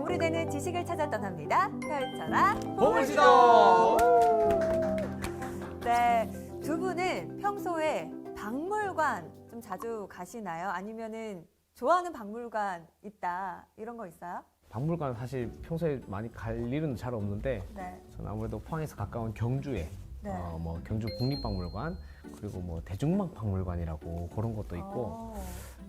도움이 되는 지식을 찾아 떠납니다. 펼쳐라 보물지도! 네, 두 분은 평소에 박물관 좀 자주 가시나요? 아니면은 좋아하는 박물관 있다 이런 거 있어요? 박물관 사실 평소에 많이 갈 일은 잘 없는데 네. 저는 아무래도 포항에서 가까운 경주에 네. 뭐 경주 국립박물관 그리고 뭐 대중막 박물관이라고 그런 것도 있고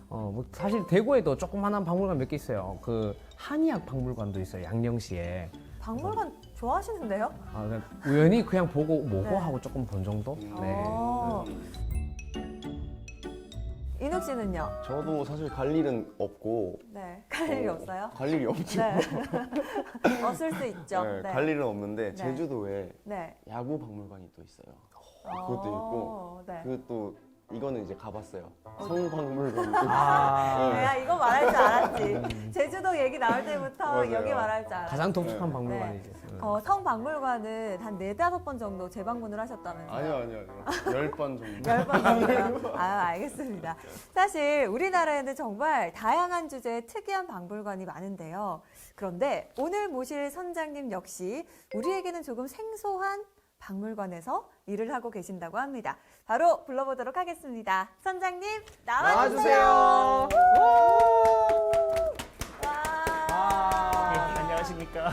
뭐 사실 대구에도 조그만한 박물관 몇 개 있어요. 그 한의학 박물관도 있어요. 양령시에. 박물관 좋아하시는데요? 그냥 우연히 그냥 보고 뭐고 네. 하고 조금 본 정도. 네. 인욱 씨는요? 저도 사실 갈 일은 없고 네, 갈 일이 없어요? 갈 일이 없죠. 네. 없을 수 있죠. 네, 네. 갈 일은 없는데 네. 제주도에 네. 야구 박물관이 또 있어요. 그것도 있고 네. 그것도 이거는 이제 가봤어요. 성박물관도 아, 내가 이거 말할 줄 알았지. 제주도 얘기 나올 때부터 맞아요. 여기 말할 줄 알았지. 가장 독특한 네. 박물관이죠. 성박물관은 한 4-5번 정도 재방문을 하셨다면서요? 아니요. 10번 정도. 10번 정도요? 알겠습니다. 사실 우리나라에는 정말 다양한 주제의 특이한 박물관이 많은데요. 그런데 오늘 모실 선장님 역시 우리에게는 조금 생소한 박물관에서 일을 하고 계신다고 합니다. 바로 불러보도록 하겠습니다. 선장님 나와주세요. 와. 네, 안녕하십니까.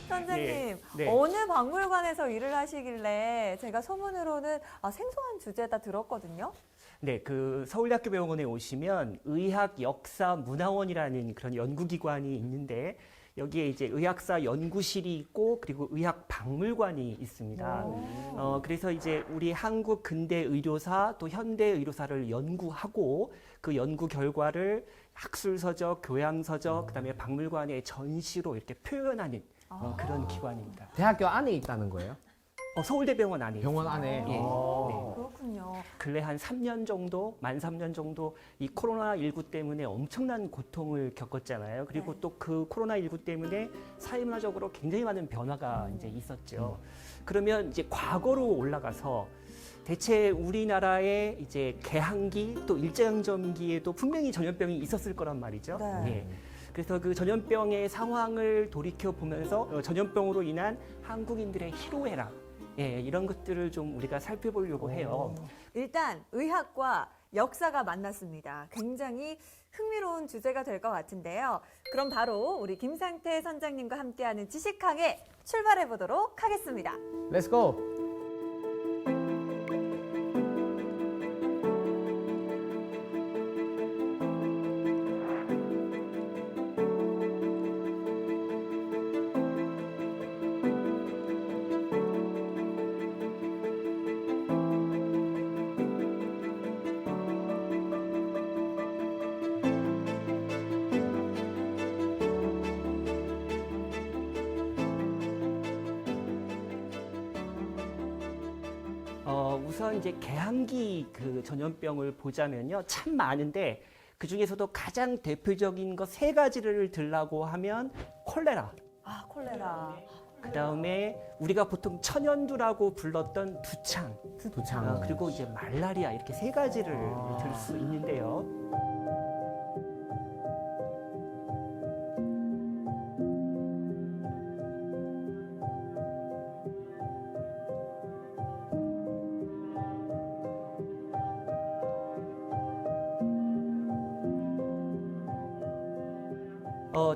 선생님, 네. 어느 박물관에서 일을 하시길래 제가 소문으로는 생소한 주제다 들었거든요. 네, 그 서울대학교 병원에 오시면 의학 역사 문화원이라는 그런 연구기관이 있는데 여기에 이제 의학사 연구실이 있고 그리고 의학 박물관이 있습니다. 그래서 이제 우리 한국 근대 의료사 또 현대 의료사를 연구하고 그 연구 결과를 학술서적, 교양서적, 그다음에 박물관의 전시로 이렇게 표현하는 그런 기관입니다. 대학교 안에 있다는 거예요? 서울대병원 안에 병원 있습니다. 안에. 예. 네. 그렇군요. 근래 한 3년 정도, 만 3년 정도 이 코로나19 때문에 엄청난 고통을 겪었잖아요. 그리고 네. 또 그 코로나19 때문에 사회문화적으로 굉장히 많은 변화가 이제 있었죠. 그러면 이제 과거로 올라가서 대체 우리나라의 이제 개항기 또 일제강점기에도 분명히 전염병이 있었을 거란 말이죠. 네. 예. 그래서 그 전염병의 상황을 돌이켜 보면서 전염병으로 인한 한국인들의 희로애락, 예, 이런 것들을 좀 우리가 살펴보려고 해요. 일단 의학과 역사가 만났습니다. 굉장히 흥미로운 주제가 될 것 같은데요. 그럼 바로 우리 김상태 선장님과 함께하는 지식항에 출발해 보도록 하겠습니다. Let's go. 우선 이제 개항기 그 전염병을 보자면요. 참 많은데 그 중에서도 가장 대표적인 거 세 가지를 들라고 하면 콜레라, 콜레라. 그 다음에 우리가 보통 천연두라고 불렀던 두창, 두창. 그리고 이제 말라리아 이렇게 세 가지를 들 수 있는데요.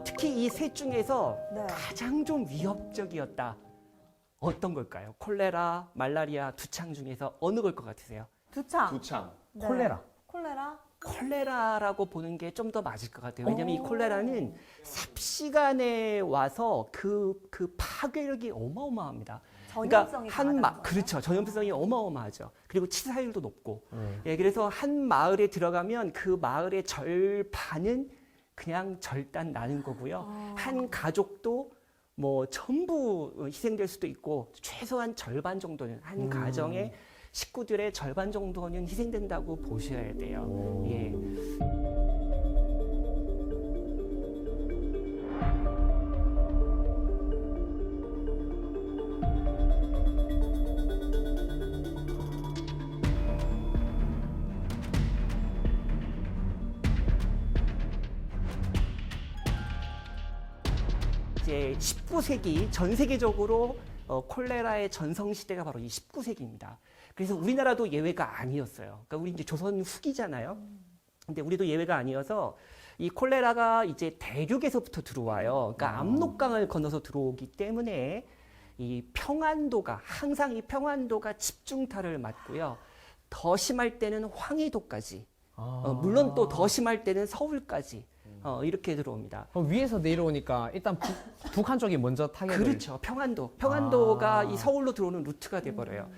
특히 이 셋 중에서 네. 가장 좀 위협적이었다. 어떤 걸까요? 콜레라, 말라리아, 두창 중에서 어느 걸 것 같으세요? 두창. 두창. 네. 콜레라. 콜레라? 콜레라라고 보는 게 좀 더 맞을 것 같아요. 왜냐하면 이 콜레라는 삽시간에 와서 그 파괴력이 어마어마합니다. 전염성이 강하다는 거죠? 그렇죠. 전염성이 어마어마하죠. 그리고 치사율도 높고. 예, 그래서 한 마을에 들어가면 그 마을의 절반은 그냥 절단 나는 거고요. 한 가족도 뭐 전부 희생될 수도 있고 최소한 절반 정도는 한 가정의 식구들의 절반 정도는 희생된다고 보셔야 돼요. 예. 이제 19세기 전 세계적으로 콜레라의 전성 시대가 바로 이 19세기입니다. 그래서 우리나라도 예외가 아니었어요. 그러니까 우리 이제 조선 후기잖아요. 근데 우리도 예외가 아니어서 이 콜레라가 이제 대륙에서부터 들어와요. 그러니까 압록강을 건너서 들어오기 때문에 이 평안도가 항상 이 평안도가 집중타를 맞고요. 더 심할 때는 황해도까지, 물론 또 더 심할 때는 서울까지 이렇게 들어옵니다. 위에서 내려오니까 일단 북한 쪽이 먼저 타격을. 그렇죠. 평안도가 이 서울로 들어오는 루트가 돼버려요.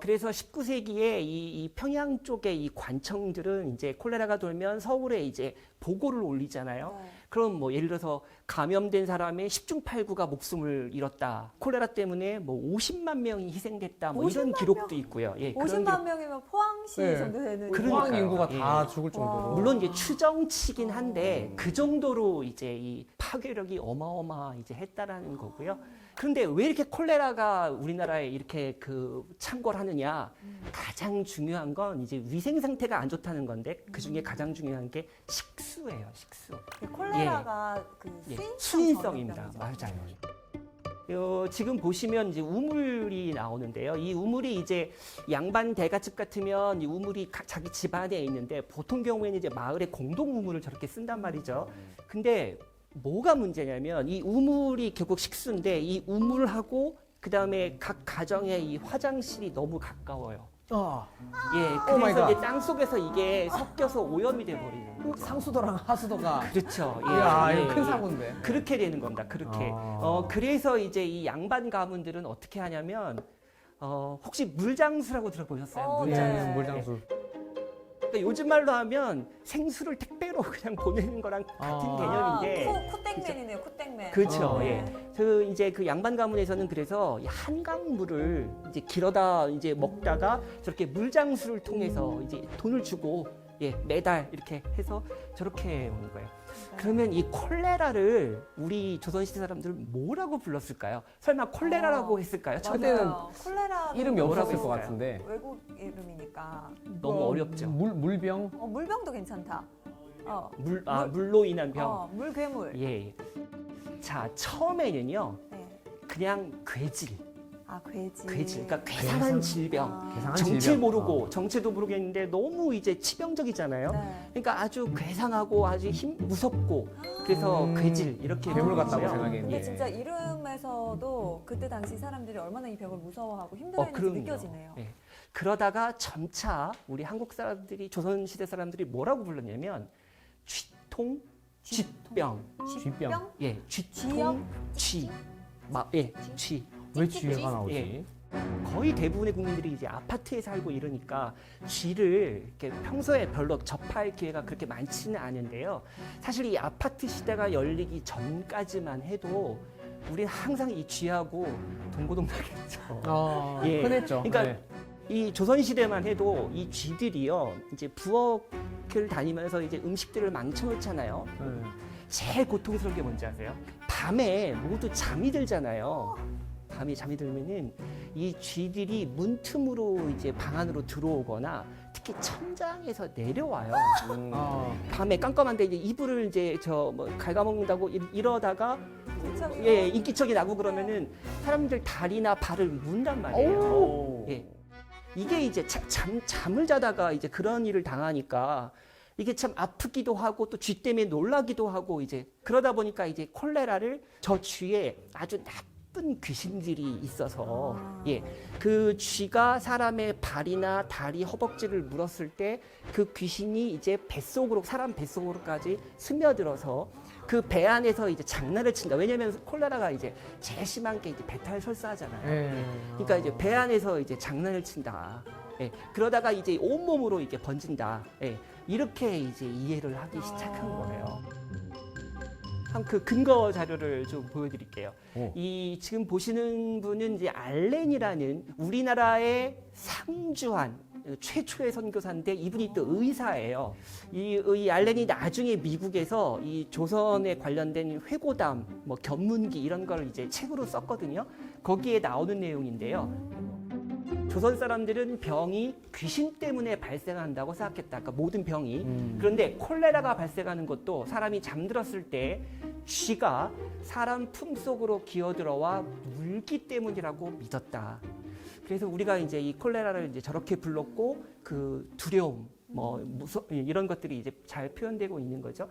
그래서 19세기에 이 평양 쪽의 이 관청들은 이제 콜레라가 돌면 서울에 이제 보고를 올리잖아요. 네. 그럼 뭐 예를 들어서 감염된 사람의 10중 8구가 목숨을 잃었다. 콜레라 때문에 뭐 50만 명이 희생됐다. 뭐 이런 50만 기록도 있고요. 예, 그런 50만 기록. 명이면 포항시 네. 정도 되는. 그러니까요. 포항 인구가 다 예. 죽을 정도로. 와. 물론 이제 추정치긴 한데 그 정도로 이제 이 파괴력이 어마어마 이제 했다라는 거고요. 그런데 왜 이렇게 콜레라가 우리나라에 이렇게 그 창궐하느냐? 가장 중요한 건 이제 위생 상태가 안 좋다는 건데 그 중에 가장 중요한 게 식수예요, 식수. 콜레라가 그 예, 수인성 수인성입니다. 전염병이죠. 맞아요. 지금 보시면 이제 우물이 나오는데요. 이 우물이 이제 양반 대가집 같으면 이 우물이 자기 집 안에 있는데 보통 경우에는 이제 마을의 공동 우물을 저렇게 쓴단 말이죠. 근데 뭐가 문제냐면 이 우물이 결국 식수인데 이 우물하고 그 다음에 각 가정의 이 화장실이 너무 가까워요. 예, 오 마이 그래서 갓. 이제 땅 속에서 이게 섞여서 오염이 돼버리는 거예요. 상수도랑 하수도가. 그렇죠. 예, 이야, 예, 이거 큰 예. 사고인데. 그렇게 되는 겁니다. 그렇게. 그래서 이제 이 양반 가문들은 어떻게 하냐면 혹시 물장수라고 들어보셨어요? 네. 물장수. 예, 물장수. 그러니까 요즘 말로 하면 생수를 택배로 그냥 보내는 거랑 같은 개념인데. 코땡맨이네요, 코땡맨. 그렇죠. 어. 예. 그 이제 그 양반 가문에서는 그래서 이 한강물을 이제 길어다 이제 먹다가 저렇게 물장수를 통해서 이제 돈을 주고 예, 매달 이렇게 해서 저렇게 오는 거예요. 그러면 이 콜레라를 우리 조선시대 사람들 뭐라고 불렀을까요? 설마 콜레라라고 했을까요? 그때는 콜레라 이름이 뭐라고 없었을 것 했을까요? 같은데. 외국 이름이니까. 너무 어렵죠. 물병? 물병도 괜찮다. 물로 인한 병. 물괴물. 예. 자, 처음에는요. 네. 그냥 괴질. 괴질. 그러니까 괴상한 질병. 괴상한 정체 질병. 모르고 정체도 모르겠는데 너무 이제 치명적이잖아요. 네. 그러니까 아주 괴상하고 아주 무섭고 그래서 괴질 이렇게 괴물 같다고 부르고요. 생각했는데. 근데 진짜 이름에서도 그때 당시 사람들이 얼마나 이 병을 무서워하고 힘들어했는지 그럼요. 느껴지네요. 예. 그러다가 점차 우리 한국 사람들이 조선시대 사람들이 뭐라고 불렀냐면 쥐통, 쥐병, 쥐병? 예, 쥐통, 쥐, 쥐. 왜 쥐가 나오지? 예. 거의 대부분의 국민들이 이제 아파트에 살고 이러니까 쥐를 이렇게 평소에 별로 접할 기회가 그렇게 많지는 않은데요. 사실 이 아파트 시대가 열리기 전까지만 해도 우리는 항상 이 쥐하고 동고동락했죠. 예. 흔했죠. 그러니까 네. 이 조선 시대만 해도 이 쥐들이요 이제 부엌을 다니면서 이제 음식들을 망쳐놓잖아요. 네. 제일 고통스러운 게 뭔지 아세요? 밤에 모두 잠이 들잖아요. 밤에 잠이 들면은 이 쥐들이 문틈으로 이제 방 안으로 들어오거나 특히 천장에서 내려와요. 밤에 깜깜한데 이제 이불을 이제 뭐 갉아먹는다고 이러다가 예 인기척이 나고 그러면은 사람들 다리나 발을 문단 말이에요. 예. 이게 이제 잠을 자다가 이제 그런 일을 당하니까 이게 참 아프기도 하고 또 쥐 때문에 놀라기도 하고 이제 그러다 보니까 이제 콜레라를 저 쥐에 아주 나쁜 귀신들이 있어서 예, 그 쥐가 사람의 발이나 다리, 허벅지를 물었을 때 그 귀신이 이제 뱃속으로 사람 뱃속으로까지 스며들어서 그 배 안에서 이제 장난을 친다. 왜냐하면 콜레라가 이제 제일 심한 게 이제 배탈 설사하잖아요. 예. 그러니까 이제 배 안에서 이제 장난을 친다. 예, 그러다가 이제 온몸으로 이렇게 번진다. 예, 이렇게 이제 이해를 하기 시작한 거예요. 한 그 근거 자료를 좀 보여드릴게요. 이 지금 보시는 분은 이제 알렌이라는 우리나라의 상주한 최초의 선교사인데 이분이 또 의사예요. 이 알렌이 나중에 미국에서 이 조선에 관련된 회고담, 뭐 견문기 이런 걸 이제 책으로 썼거든요. 거기에 나오는 내용인데요. 조선 사람들은 병이 귀신 때문에 발생한다고 생각했다. 그러니까 모든 병이. 그런데 콜레라가 발생하는 것도 사람이 잠들었을 때 쥐가 사람 품속으로 기어들어와 물기 때문이라고 믿었다. 그래서 우리가 이제 이 콜레라를 이제 저렇게 불렀고 그 두려움, 뭐 이런 것들이 이제 잘 표현되고 있는 거죠.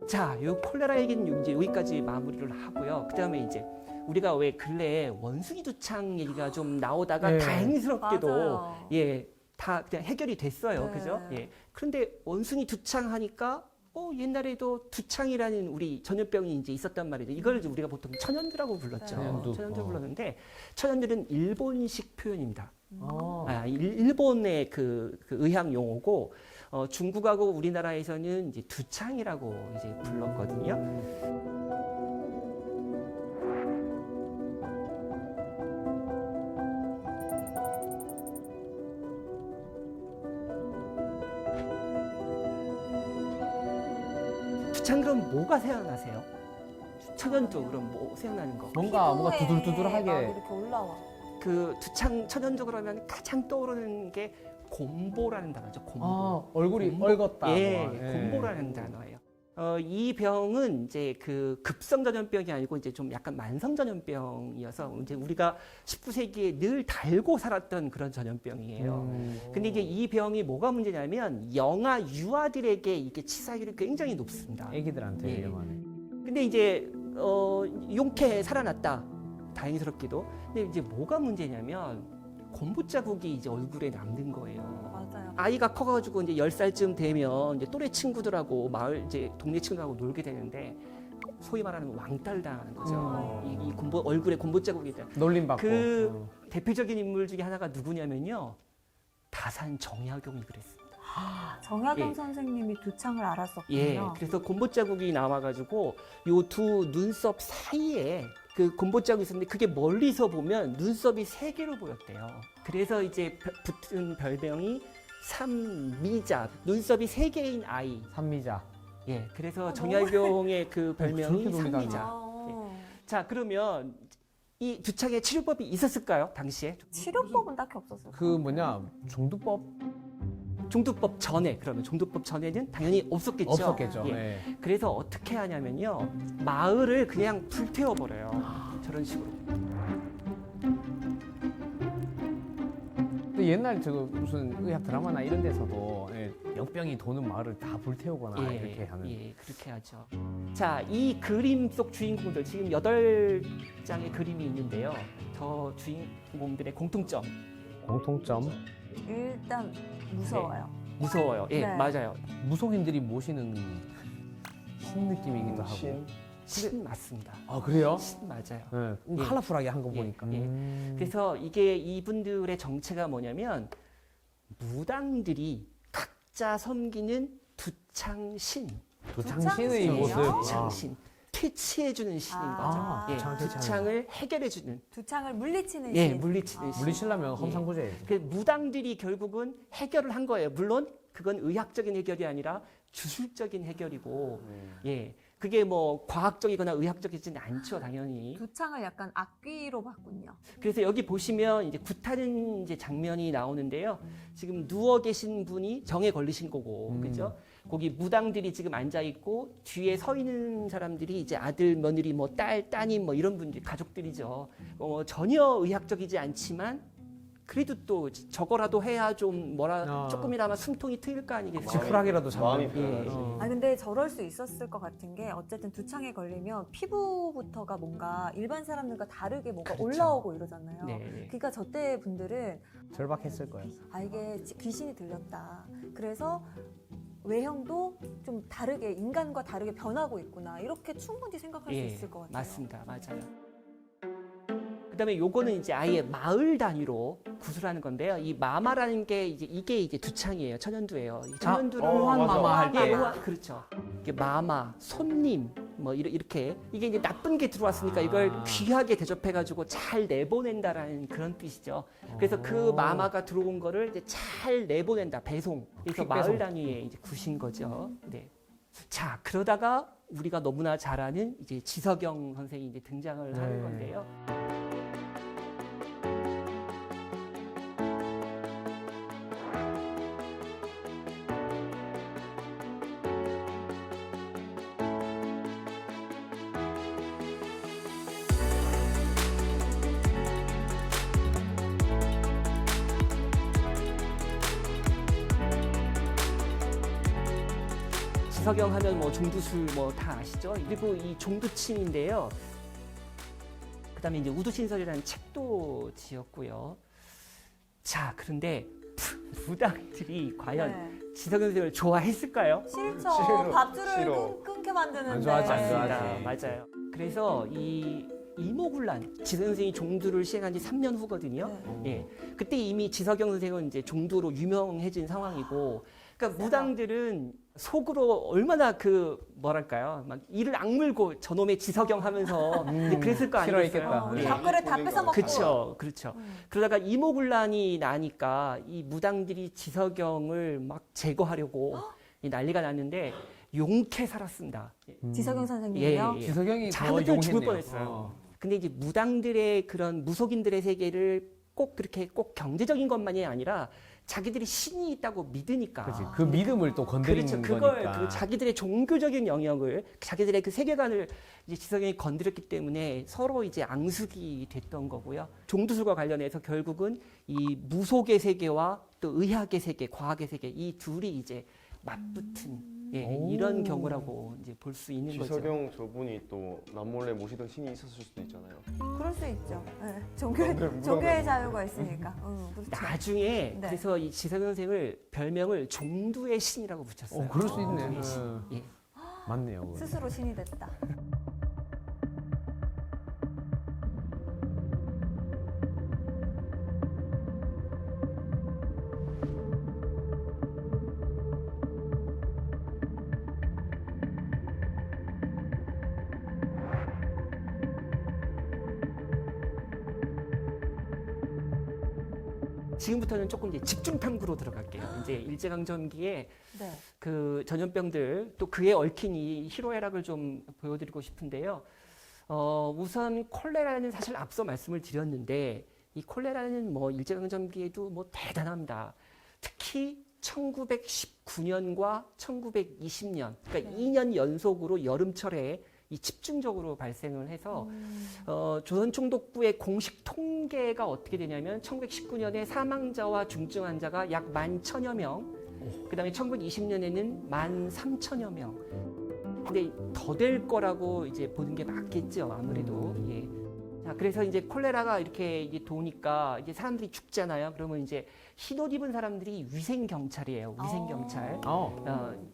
자, 이 콜레라 얘기는 이제 여기까지 마무리를 하고요. 그다음에 이제 우리가 왜 근래에 원숭이 두창 얘기가 좀 나오다가 네. 다행스럽게도 맞아요. 예, 다 그냥 해결이 됐어요. 네. 그죠? 예. 그런데 원숭이 두창 하니까 옛날에도 두창이라는 우리 전염병이 이제 있었단 말이죠. 이걸 이제 우리가 보통 천연두라고 불렀죠. 네. 천연두. 불렀는데 천연두는 일본식 표현입니다. 아. 일본의 그 의학 용어고 중국하고 우리나라에서는 이제 두창이라고 이제 불렀거든요. 두창 그럼 뭐가 생각나세요? 천연두 그럼 뭐 생각나는 거? 뭔가 피부에 두들두들하게. 막 이렇게 올라와. 그 두창 천연두 그러면 가장 떠오르는 게 곰보라는 단어죠. 곰보. 아, 얼굴이 곰보? 얼었다. 예, 뭐. 곰보라는 단어예요. 이 병은 이제 그 급성 전염병이 아니고 이제 좀 약간 만성 전염병이어서 이제 우리가 19세기에 늘 달고 살았던 그런 전염병이에요. 근데 이제 이 병이 뭐가 문제냐면 영아 유아들에게 이게 치사율이 굉장히 높습니다. 애기들한테 예. 위험하네. 근데 이제 용케 살아났다. 다행스럽게도. 근데 이제 뭐가 문제냐면 곰보 자국이 이제 얼굴에 남는 거예요. 맞아요. 아이가 커가지고 이제 10살쯤 되면 이제 또래 친구들하고 마을 이제 동네 친구들하고 놀게 되는데 소위 말하는 왕따를 당하는 거죠. 이 곰보 얼굴에 곰보 자국이 있다. 놀림받고. 그 대표적인 인물 중에 하나가 누구냐면요. 다산 정약용이 그랬습니다. 정약용 예. 선생님이 두창을 알았었군요. 예, 그래서 곰보 자국이 남아가지고 요 두 눈썹 사이에 그 곰보 자국이 있었는데 그게 멀리서 보면 눈썹이 3개로 보였대요. 그래서 이제 붙은 별명이 삼미자, 눈썹이 3개인 아이. 산미자. 예, 그래서 정약용의 그 별명이 저렇게 놀리다니. 삼미자. 아, 자, 그러면 이 두창의 치료법이 있었을까요, 당시에? 치료법은 딱히 없었어요. 그 뭐냐 종두법 종두법 전에 그러면 종두법 전에는 당연히 없었겠죠. 없었겠죠. 예. 예. 그래서 어떻게 하냐면요, 마을을 그냥 불태워 버려요. 저런 식으로. 근데 옛날 저 무슨 의학 드라마나 이런 데서도 역병이 도는 마을을 다 불태우거나 이렇게 하는. 예, 그렇게 하죠. 자, 이 그림 속 주인공들 지금 8장의 그림이 있는데요. 저 주인공들의 공통점 공통점 일단 무서워요. 무서워요. 예, 네. 맞아요. 무속인들이 모시는 신 느낌이기도 하고. 신 맞습니다. 아 그래요? 신 맞아요. 네, 예. 컬러풀하게 한 거 예, 보니까. 예. 그래서 이게 이분들의 정체가 뭐냐면 무당들이 각자 섬기는 두창신, 두창신의 두창신이에요? 모습. 두창신, 퇴치해주는 신인 거죠. 아, 예, 두창 퇴치하는 두창을 해결해주는, 두창을 물리치는 예, 신. 물리치는 신. 물리치려면 예. 험상궂어야지. 그 무당들이 결국은 해결을 한 거예요. 물론 그건 의학적인 해결이 아니라 주술적인 해결이고, 예, 그게 뭐 과학적이거나 의학적이지는 않죠, 당연히. 두창을 약간 악귀로 봤군요. 그래서 여기 보시면 이제 굿하는 이제 장면이 나오는데요. 지금 누워 계신 분이 병에 걸리신 거고, 그죠? 거기 무당들이 지금 앉아 있고 뒤에 서 있는 사람들이 이제 아들, 며느리, 뭐 딸, 따님 뭐 이런 분들 가족들이죠. 전혀 의학적이지 않지만 그래도 또 저거라도 해야 좀 조금이나마 숨통이 트일 거 아니겠어요? 지푸라기라도 잡아. 마음이 예. 편하지. 아 근데 저럴 수 있었을 것 같은 게 어쨌든 두창에 걸리면 피부부터가 뭔가 일반 사람들과 다르게 뭔가 그렇죠. 올라오고 이러잖아요. 네, 네. 그러니까 저때 분들은 절박했을 거예요. 아 이게 귀신이 들렸다. 그래서 외형도 좀 다르게 인간과 다르게 변하고 있구나. 이렇게 충분히 생각할 수 있을 것 같아요. 맞습니다. 맞아요. 그다음에 요거는 이제 아예 마을 단위로 구슬하는 건데요. 이 마마라는 게 이게 이제 두창이에요. 천연두예요. 이 천연두를 호환 마마 할 예, 때. 그렇죠. 이게 마마, 손님, 뭐 이렇게 이게 이제 나쁜 게 들어왔으니까 이걸 귀하게 대접해가지고 잘 내보낸다라는 그런 뜻이죠. 그래서 그 마마가 들어온 거를 이제 잘 내보낸다, 배송. 그래서 마을 단위의 이제 굿인 거죠. 네. 자, 그러다가 우리가 너무나 잘 아는 이제 지석영 선생이 이제 등장을 하는 건데요. 지석영 하면 뭐 종두술 뭐 다 아시죠? 그리고 이 종두침인데요. 그다음에 이제 우두신설이라는 책도 지었고요. 자, 그런데 무당들이 과연 네. 지석영 선생을 좋아했을까요? 싫죠. 싫어. 밥줄을 싫어. 끊게 만드는데. 안 좋아하지, 안 좋아하지. 맞습니다. 맞아요. 그래서 이 이모군란 지석영 선생이 종두를 시행한 지 3년 후거든요. 네. 예, 그때 이미 지석영 선생은 이제 종두로 유명해진 상황이고, 그러니까 무당들은 속으로 얼마나 그 뭐랄까요, 막 이를 악물고 저놈의 지석영 하면서 이제 그랬을 거 아니겠어요? 싫어했겠다. 우리 예. 밥그릇 다 뺏어 먹고. 그렇죠, 그렇죠. 그러다가 이모군란이 나니까 이 무당들이 지석영을 막 제거하려고 이 난리가 났는데 용케 살았습니다. 지석영 선생님이요. 예. 지석영이 더 잘못하면 죽을 용했네요. 뻔했어요. 근데 이제 무당들의 그런 무속인들의 세계를 꼭 그렇게 꼭 경제적인 것만이 아니라 자기들이 신이 있다고 믿으니까. 그렇지. 그 믿음을 또 건드리는 그렇죠. 그걸 거니까. 그 자기들의 종교적인 영역을, 자기들의 그 세계관을 이제 지석영이 건드렸기 때문에 서로 이제 앙숙이 됐던 거고요. 종두술과 관련해서 결국은 이 무속의 세계와 또 의학의 세계, 과학의 세계, 이 둘이 이제 맞붙은 이런 경우라고 이제 볼 수 있는 거죠. 지석영 저분이 또 남몰래 모시던 신이 있었을 수도 있잖아요. 그럴 수 있죠. 네. 무당들. 종교의 자유가 있으니까. 그렇죠. 나중에 네. 그래서 이 지석영 선생을 별명을 종두의 신이라고 붙였어요. 그럴 수 있네. 종두의 신. 예. 맞네요. 그거. 스스로 신이 됐다. 지금부터는 조금 이제 집중 탐구로 들어갈게요. 이제 일제강점기에 네. 그 전염병들 또 그에 얽힌 이 희로애락을 좀 보여드리고 싶은데요. 우선 콜레라는 사실 앞서 말씀을 드렸는데 이 콜레라는 뭐 일제강점기에도 뭐 대단합니다. 특히 1919년과 1920년, 그러니까 2년 연속으로 여름철에 이 집중적으로 발생을 해서 조선총독부의 공식 통계가 어떻게 되냐면 1919년에 사망자와 중증 환자가 약 11,000여 명, 그다음에 1920년에는 13,000여 명. 근데 더 될 거라고 이제 보는 게 맞겠죠, 아무래도. 예. 자, 그래서 이제 콜레라가 이렇게 이제 도니까 이제 사람들이 죽잖아요. 그러면 이제 흰옷 입은 사람들이 위생 경찰이에요. 위생 경찰.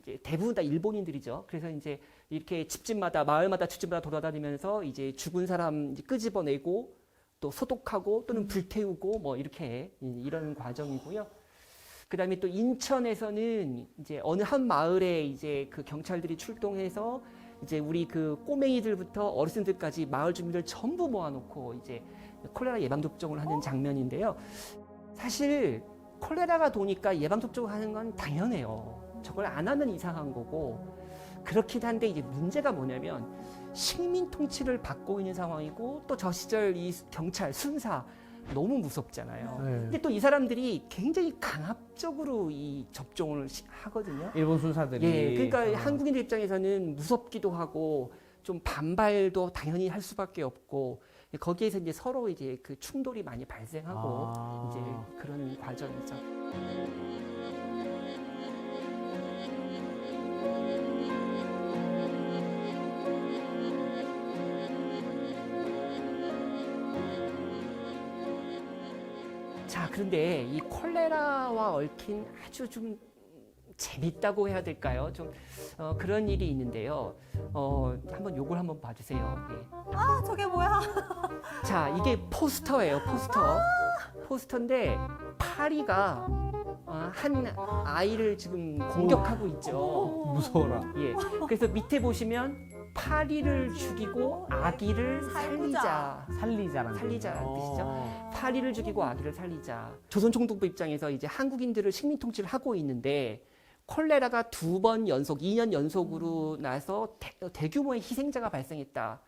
이제 대부분 다 일본인들이죠. 그래서 이제 이렇게 집집마다 마을마다 집집마다 돌아다니면서 이제 죽은 사람 이제 끄집어내고 또 소독하고 또는 불태우고 뭐 이렇게 이런 과정이고요. 그다음에 또 인천에서는 이제 어느 한 마을에 이제 그 경찰들이 출동해서 이제 우리 그 꼬맹이들부터 어르신들까지 마을 주민들 전부 모아놓고 이제 콜레라 예방 접종을 하는 장면인데요. 사실 콜레라가 도니까 예방 접종을 하는 건 당연해요. 저걸 안 하면 이상한 거고. 그렇긴 한데 이제 문제가 뭐냐면 식민 통치를 받고 있는 상황이고 또 저 시절 이 경찰 순사 너무 무섭잖아요. 네. 근데 또 이 사람들이 굉장히 강압적으로 이 접종을 하거든요. 일본 순사들이. 예, 그러니까 한국인들 입장에서는 무섭기도 하고 좀 반발도 당연히 할 수밖에 없고 거기에서 이제 서로 이제 그 충돌이 많이 발생하고 이제 그런 과정이죠. 자, 그런데 이 콜레라와 얽힌 아주 좀 재밌다고 해야 될까요? 좀 그런 일이 있는데요. 한번 요걸 한번 봐주세요. 예. 아, 저게 뭐야? 자, 이게 포스터예요, 포스터. 포스터인데 파리가 한 아이를 지금 공격하고 있죠. 무서워라. 예. 그래서 밑에 보시면 파리를 죽이고 아기를 살리자. 살리자라는 살리자라는 뜻이죠. 뜻이죠. 파리를 죽이고 아기를 살리자. 조선총독부 입장에서 이제 한국인들을 식민 통치를 하고 있는데 콜레라가 2번 연속, 2년 연속으로 나서 대규모의 희생자가 발생했다.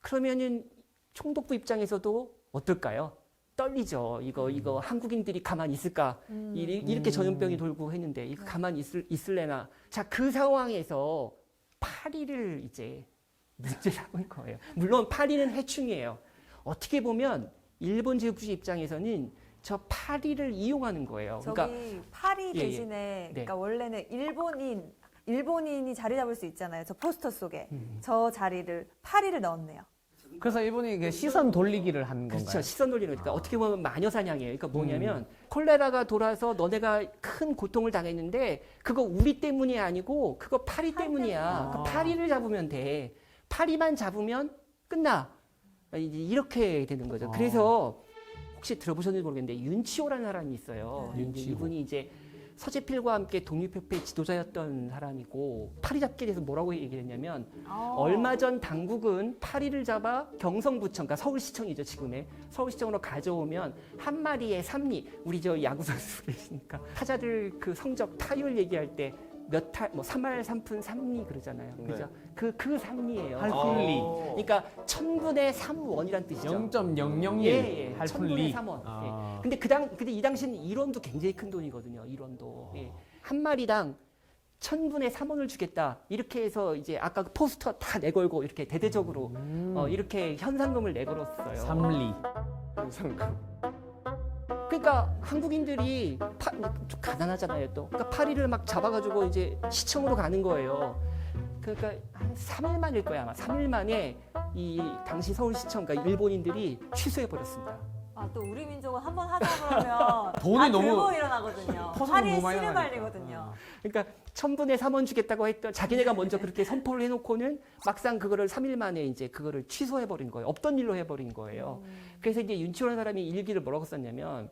그러면은 총독부 입장에서도 어떨까요? 떨리죠. 이거 한국인들이 가만히 있을까? 이렇게 전염병이 돌고 했는데 이거 가만히 있을래나? 자, 그 상황에서 파리를 이제 문제 삼은 거예요. 물론 파리는 해충이에요. 어떻게 보면 일본 제국주의 입장에서는 저 파리를 이용하는 거예요. 저기 그러니까 파리 예, 예. 대신에 네. 그러니까 원래는 일본인이 자리 잡을 수 있잖아요. 저 포스터 속에 저 자리를 파리를 넣었네요. 그래서 일본이 그 시선 돌리기를 한 건가요? 그렇죠. 시선 돌리는 거니까 어떻게 보면 마녀 사냥이에요. 그러니까 뭐냐면 콜레라가 돌아서 너네가 큰 고통을 당했는데 그거 우리 때문이 아니고 그거 파리 때문이야. 그 파리를 잡으면 돼. 파리만 잡으면 끝나. 이제 이렇게 되는 거죠. 그래서 혹시 들어보셨는지 모르겠는데 윤치호라는 사람이 있어요. 네. 이제 윤치호. 이분이 이제 서재필과 함께 독립협회 지도자였던 사람이고 파리 잡기에 대해서 뭐라고 얘기했냐면 얼마 전 당국은 파리를 잡아 경성부청, 그러니까 서울시청이죠 지금의 서울시청으로 가져오면 한 마리에 3리, 우리 저 야구 선수 계시니까 타자들 그 성적 타율 얘기할 때 몇 타, 뭐 3할 3푼 3리 그러잖아요. 그죠? 그 3리예요. 할풀리. 그러니까 1000분의 3원이란 뜻이죠. 0.001 예, 할풀리. 1000분의 3원. 아. 근데 근데 이 당시는 1원도 굉장히 큰 돈이거든요. 1원도. 예. 한 마리당 1000분의 3원을 주겠다. 이렇게 해서 이제 아까 그 포스터 다 내걸고 이렇게 대대적으로 이렇게 현상금을 내걸었어요. 3리. 항상 그러니까 한국인들이 좀 가난하잖아요 또. 그러니까 파리를 막 잡아가지고 이제 시청으로 가는 거예요. 그러니까 한 3일 만일 거야 아마. 3일 만에 이 당시 서울시청, 그러니까 일본인들이 취소해 버렸습니다. 아, 또 우리 민족은 한 번 하자 그러면 돈이 다 너무 들고 일어나거든요. 퍼석은 파리에 너무 많이 씨를 나가니까. 발리거든요. 그러니까 1000분의 3원 주겠다고 했던 자기네가 먼저 그렇게 선포를 해놓고는 막상 그거를 3일 만에 이제 그거를 취소해버린 거예요. 없던 일로 해버린 거예요. 그래서 이제 윤치호라는 사람이 일기를 뭐라고 썼냐면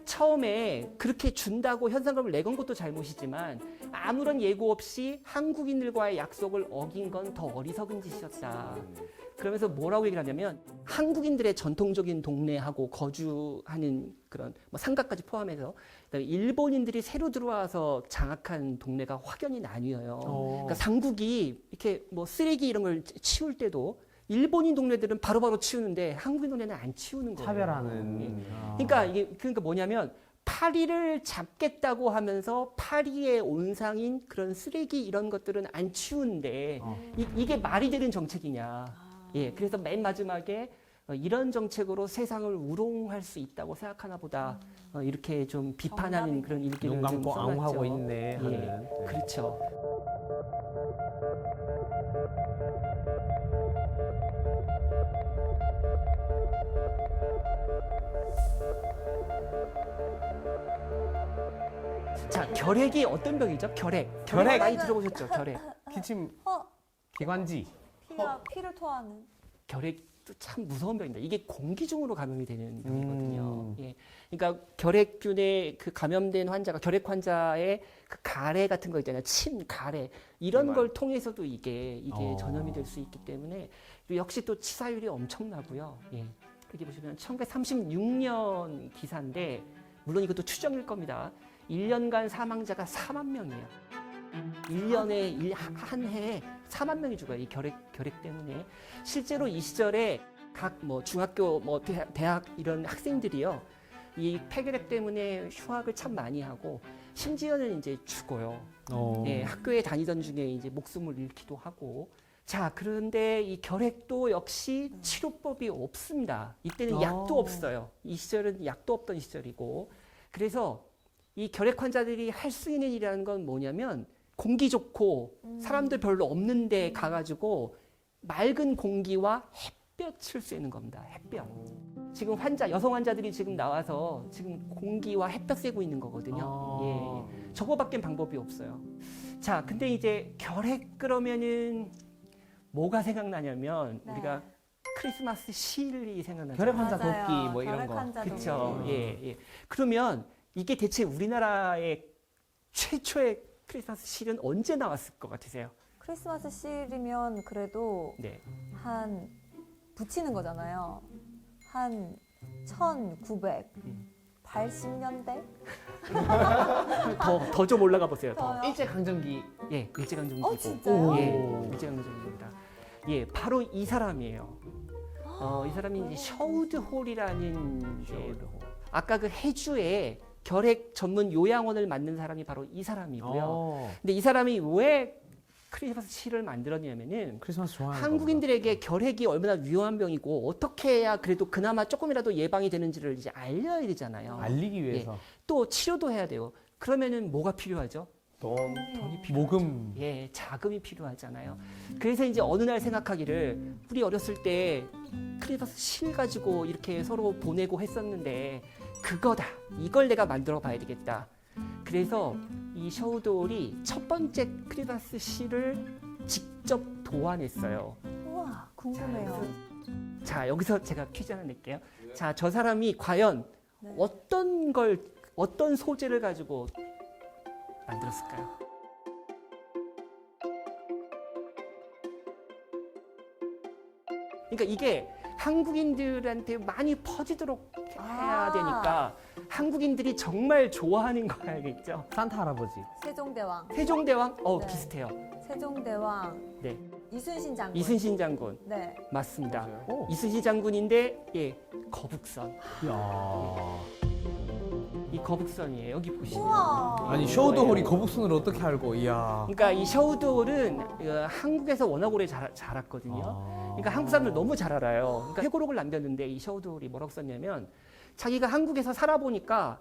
처음에 그렇게 준다고 현상금을 내건 것도 잘못이지만 아무런 예고 없이 한국인들과의 약속을 어긴 건 더 어리석은 짓이었다. 그러면서 뭐라고 얘기를 하냐면 한국인들의 전통적인 동네하고 거주하는 그런 뭐 상가까지 포함해서 그다음에 일본인들이 새로 들어와서 장악한 동네가 확연히 나뉘어요. 그러니까 삼국이 이렇게 뭐 쓰레기 이런 걸 치울 때도 일본인 동네들은 바로바로 치우는데 한국인 동네는 안 치우는 거예요. 차별하는. 그러니까 이게 그러니까 뭐냐면 파리를 잡겠다고 하면서 파리의 온상인 그런 쓰레기 이런 것들은 안 치우는데 이게 말이 되는 정책이냐. 예, 그래서 맨 마지막에 이런 정책으로 세상을 우롱할 수 있다고 생각하나 보다. 이렇게 좀 비판하는 그런 일기를 눈 좀 감고 써놨죠. 앙하고 있네 하는. 예, 네. 그렇죠. 자, 결핵이 어떤 병이죠? 결핵. 결핵. 많이 들어보셨죠? 결핵. 기침 어, 기관지. 피를 토하는. 결핵도 참 무서운 병입니다. 이게 공기 중으로 감염이 되는 병이거든요. 예. 그러니까 결핵균에 그 감염된 환자가 결핵 환자의 그 가래 같은 거 있잖아요. 침, 가래 이런 걸 통해서도 이게 전염이 될 수 있기 때문에 역시 또 치사율이 엄청나고요. 예. 여기 보시면 1936년 기사인데 물론 이것도 추정일 겁니다. 1년간 사망자가 4만 명이에요. 1년에 한 해에 4만 명이 죽어요. 이 결핵 때문에. 실제로 이 시절에 각 뭐 중학교 뭐 대학 이런 학생들이요. 이 폐결핵 때문에 휴학을 참 많이 하고 심지어는 이제 죽어요. 예, 학교에 다니던 중에 이제 목숨을 잃기도 하고. 자, 그런데 이 결핵도 역시 치료법이 없습니다. 이때는 약도 없어요. 이 시절은 약도 없던 시절이고. 그래서 이 결핵 환자들이 할 수 있는 일이라는 건 뭐냐면 공기 좋고 사람들 별로 없는 데 가가지고 맑은 공기와 햇볕을 쐬는 겁니다. 햇볕. 지금 여성 환자들이 지금 나와서 지금 공기와 햇볕 쐬고 있는 거거든요. 예. 저거밖엔 방법이 없어요. 자, 근데 이제 결핵 그러면은 뭐가 생각나냐면 네. 우리가 크리스마스 시일이 생각나죠. 결핵 환자 맞아요. 돕기 뭐 이런 결핵 거. 환자 그렇죠. 돕기. 예. 그러면 이게 대체 우리나라의 최초의 크리스마스 시는 언제 나왔을 것 같으세요? 크리스마스 실이면 그래도 네. 한 붙이는 거잖아요. 한 1980년대? 더 좀 올라가 보세요. 더. 더요? 일제 강점기. 예, 일제강점기고. 어, 진짜요? 예, 일제강점기입니다. 예, 바로 이 사람이에요. 이 사람이 이제 셔우드홀이라는 이제 아까 그 해주에 결핵 전문 요양원을 만든 사람이 바로 이 사람이고요. 근데 이 사람이 왜 크리스마스 시를 만들었냐면은 크리스마스 좋아하는 한국인들에게 결핵이 얼마나 위험한 병이고 어떻게 해야 그래도 그나마 조금이라도 예방이 되는지를 이제 알려야 되잖아요. 알리기 위해서. 또 치료도 해야 돼요. 그러면은 뭐가 필요하죠? 돈. 돈이 필요하죠. 모금. 예, 자금이 필요하잖아요. 그래서 이제 어느 날 생각하기를 우리 어렸을 때 크리스마스 실 가지고 이렇게 서로 보내고 했었는데 그거다. 이걸 내가 만들어 봐야 되겠다. 그래서 이 셔우드홀이 첫 번째 크리스마스 시를 직접 도안했어요. 우와, 궁금해요. 자, 여기서 제가 퀴즈 하나 낼게요. 자, 저 사람이 과연 네. 어떤 소재를 가지고 만들었을까요? 그러니까 이게 한국인들한테 많이 퍼지도록 해야 되니까 한국인들이 정말 좋아하는 거 알겠죠? 산타 할아버지. 세종대왕. 세종대왕? 네. 비슷해요. 세종대왕. 네. 이순신 장군. 이순신 장군. 네. 맞습니다. 오. 이순신 장군인데 예, 거북선. 야. 이 거북선이에요. 여기 보시면. 우와. 아니 셔우드홀이 거북선을 어떻게 알고? 이야. 그러니까 이 셔우드홀은 한국에서 워낙 오래 자랐거든요. 그러니까 한국 사람들 너무 잘 알아요. 그러니까 회고록을 남겼는데 이 셔우드홀이 뭐라고 썼냐면 자기가 한국에서 살아보니까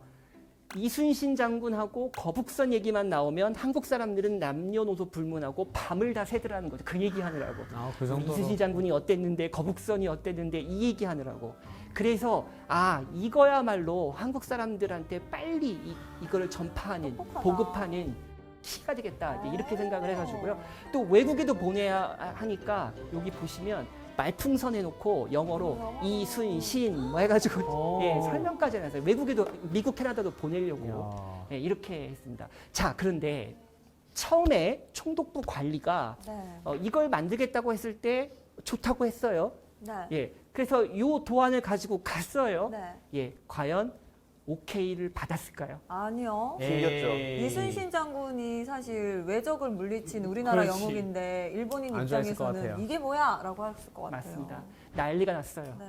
이순신 장군하고 거북선 얘기만 나오면 한국 사람들은 남녀노소 불문하고 밤을 다 새더라는 거죠. 그 얘기하느라고. 그 정도로. 이순신 장군이 어땠는데 거북선이 어땠는데 이 얘기하느라고. 그래서 이거야말로 한국 사람들한테 빨리 이거를 전파하는 똑똑하다. 보급하는 키가 되겠다 이렇게 생각을 해가지고요. 또 외국에도 보내야 하니까 여기 보시면 말풍선 해놓고 영어로 이순신 뭐 해가지고 예, 설명까지 해놨어요. 외국에도 미국 캐나다도 보내려고 예, 이렇게 했습니다. 자, 그런데 처음에 총독부 관리가 네. 이걸 만들겠다고 했을 때 좋다고 했어요. 네. 예, 그래서 이 도안을 가지고 갔어요. 네. 예, 과연 오케이를 받았을까요? 아니요. 숨겼죠. 이순신 장군이 사실 외적을 물리친 우리나라 그렇지. 영웅인데 일본인 안 좋아했을 것 입장에서는 같아요. 이게 뭐야? 라고 했을 것 같아요. 맞습니다. 난리가 났어요. 네.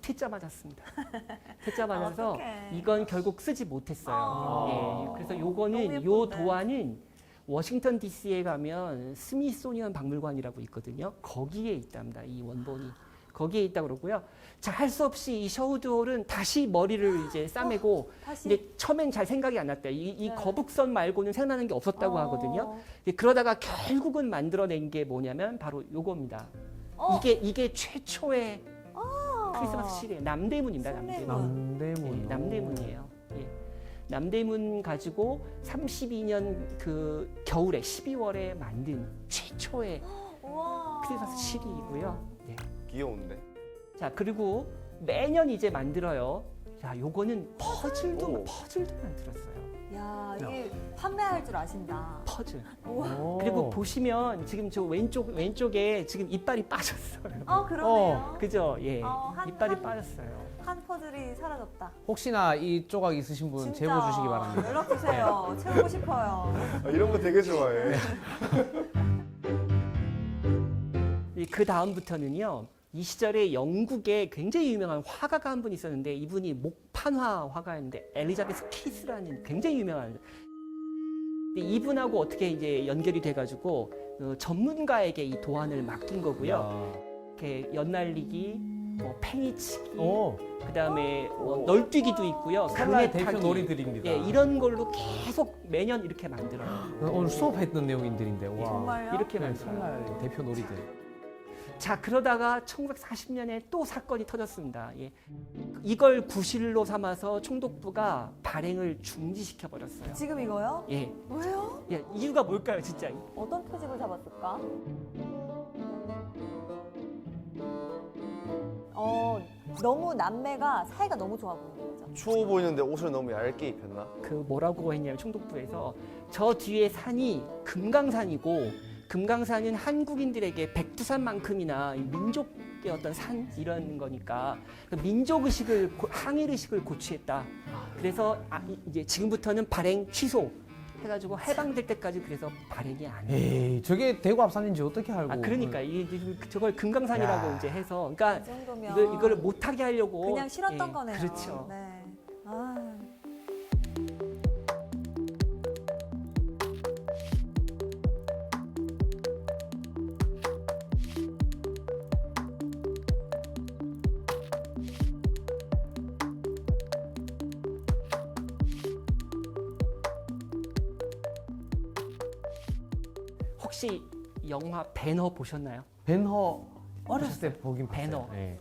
퇴짜 맞았습니다. 퇴짜 맞아서 어떡해. 이건 결국 쓰지 못했어요. 예, 그래서 너무 요거는 요 예쁜데. 도안은 워싱턴 DC에 가면 스미소니언 박물관이라고 있거든요. 거기에 있답니다. 이 원본이. 거기에 있다 그러고요. 자, 할 수 없이 이 셔우드홀은 다시 머리를 이제 싸매고 다시. 근데 처음엔 잘 생각이 안 났대요. 이 네. 거북선 말고는 생각나는 게 없었다고 하거든요. 그러다가 결국은 만들어낸 게 뭐냐면 바로 요겁니다. 어. 이게 최초의 크리스마스 시리에 남대문입니다. 남대문. 남대문. 예, 남대문이에요. 예. 남대문 가지고 32년 그 겨울에 12월에 만든 최초의 우와. 크리스마스 시리이고요. 네. 귀여운데. 자, 그리고 매년 이제 만들어요. 자, 요거는 퍼즐도 오. 만들었어요. 야, 이게 판매할 줄 아신다. 퍼즐. 오. 그리고 보시면 지금 저 왼쪽에 지금 이빨이 빠졌어요. 그러네요. 그죠? 예. 한- 이빨이 한- 빠졌어요. 한 퍼즐이 사라졌다. 혹시나 이 조각 있으신 분 진짜 제보 주시기 바랍니다. 연락 주세요. 채우고 싶어요. 이런 거 되게 좋아해. 그 다음부터는요. 이 시절에 영국에 굉장히 유명한 화가가 한 분 있었는데 이분이 목판화 화가였는데 엘리자베스 키스라는 굉장히 유명한 근데 이분하고 어떻게 이제 연결이 돼가지고 전문가에게 이 도안을 맡긴 거고요. 이렇게 연날리기, 뭐 팽이치기, 그다음에 널뛰기도 있고요. 칼날 그네 대표 타기. 놀이들입니다. 예, 이런 걸로 계속 매년 이렇게 만들어요. 오늘 수업했던 내용인들인데 와. 정말요? 이렇게 네, 만들어요. 칼날 대표 놀이들. 자, 그러다가 1940년에 또 사건이 터졌습니다. 예. 이걸 구실로 삼아서 총독부가 발행을 중지시켜 버렸어요. 지금 이거요? 예. 왜요? 예, 이유가 뭘까요, 진짜? 어떤 표집을 잡았을까? 너무 남매가 사이가 너무 좋아 보이는 거죠. 추워 보이는데 옷을 너무 얇게 입혔나? 그 뭐라고 했냐면 총독부에서 저 뒤에 산이 금강산이고 금강산은 한국인들에게 백두산만큼이나 민족의 어떤 산 이런 거니까 그 민족 의식을 항일 의식을 고취했다. 그래서 이제 지금부터는 발행 취소 해가지고 해방될 때까지 그래서 발행이 안 해요. 에이, 저게 대구 앞산인지 어떻게 알고? 그러니까 저걸 금강산이라고 야. 이제 해서 그러니까 이 정도면 이거를 못하게 하려고 그냥 싫었던 예, 거네요. 그렇죠. 네. 아. 혹시 영화 배너 보셨나요? 배너 어렸을 때 보긴 배너. 봤어요. 예.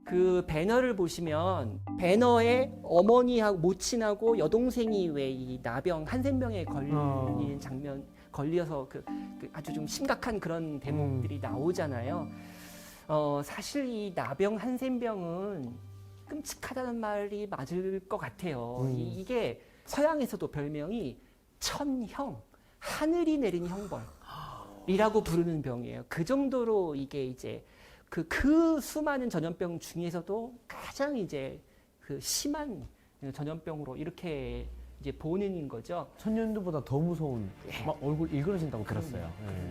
그 배너를 보시면 배너의 어머니하고 모친하고 여동생이 왜 이 나병 한센병에 걸리는 장면 걸려서 그 아주 좀 심각한 그런 대목들이 나오잖아요. 사실 이 나병 한센병은 끔찍하다는 말이 맞을 것 같아요. 이게 서양에서도 별명이 천형, 하늘이 내린 형벌이라고 부르는 병이에요. 그 정도로 이게 이제 그 수많은 전염병 중에서도 가장 이제 그 심한 전염병으로 이렇게 이제 보는 거죠. 천년두보다 더 무서운 막 얼굴 일그러진다고 들었어요. 예.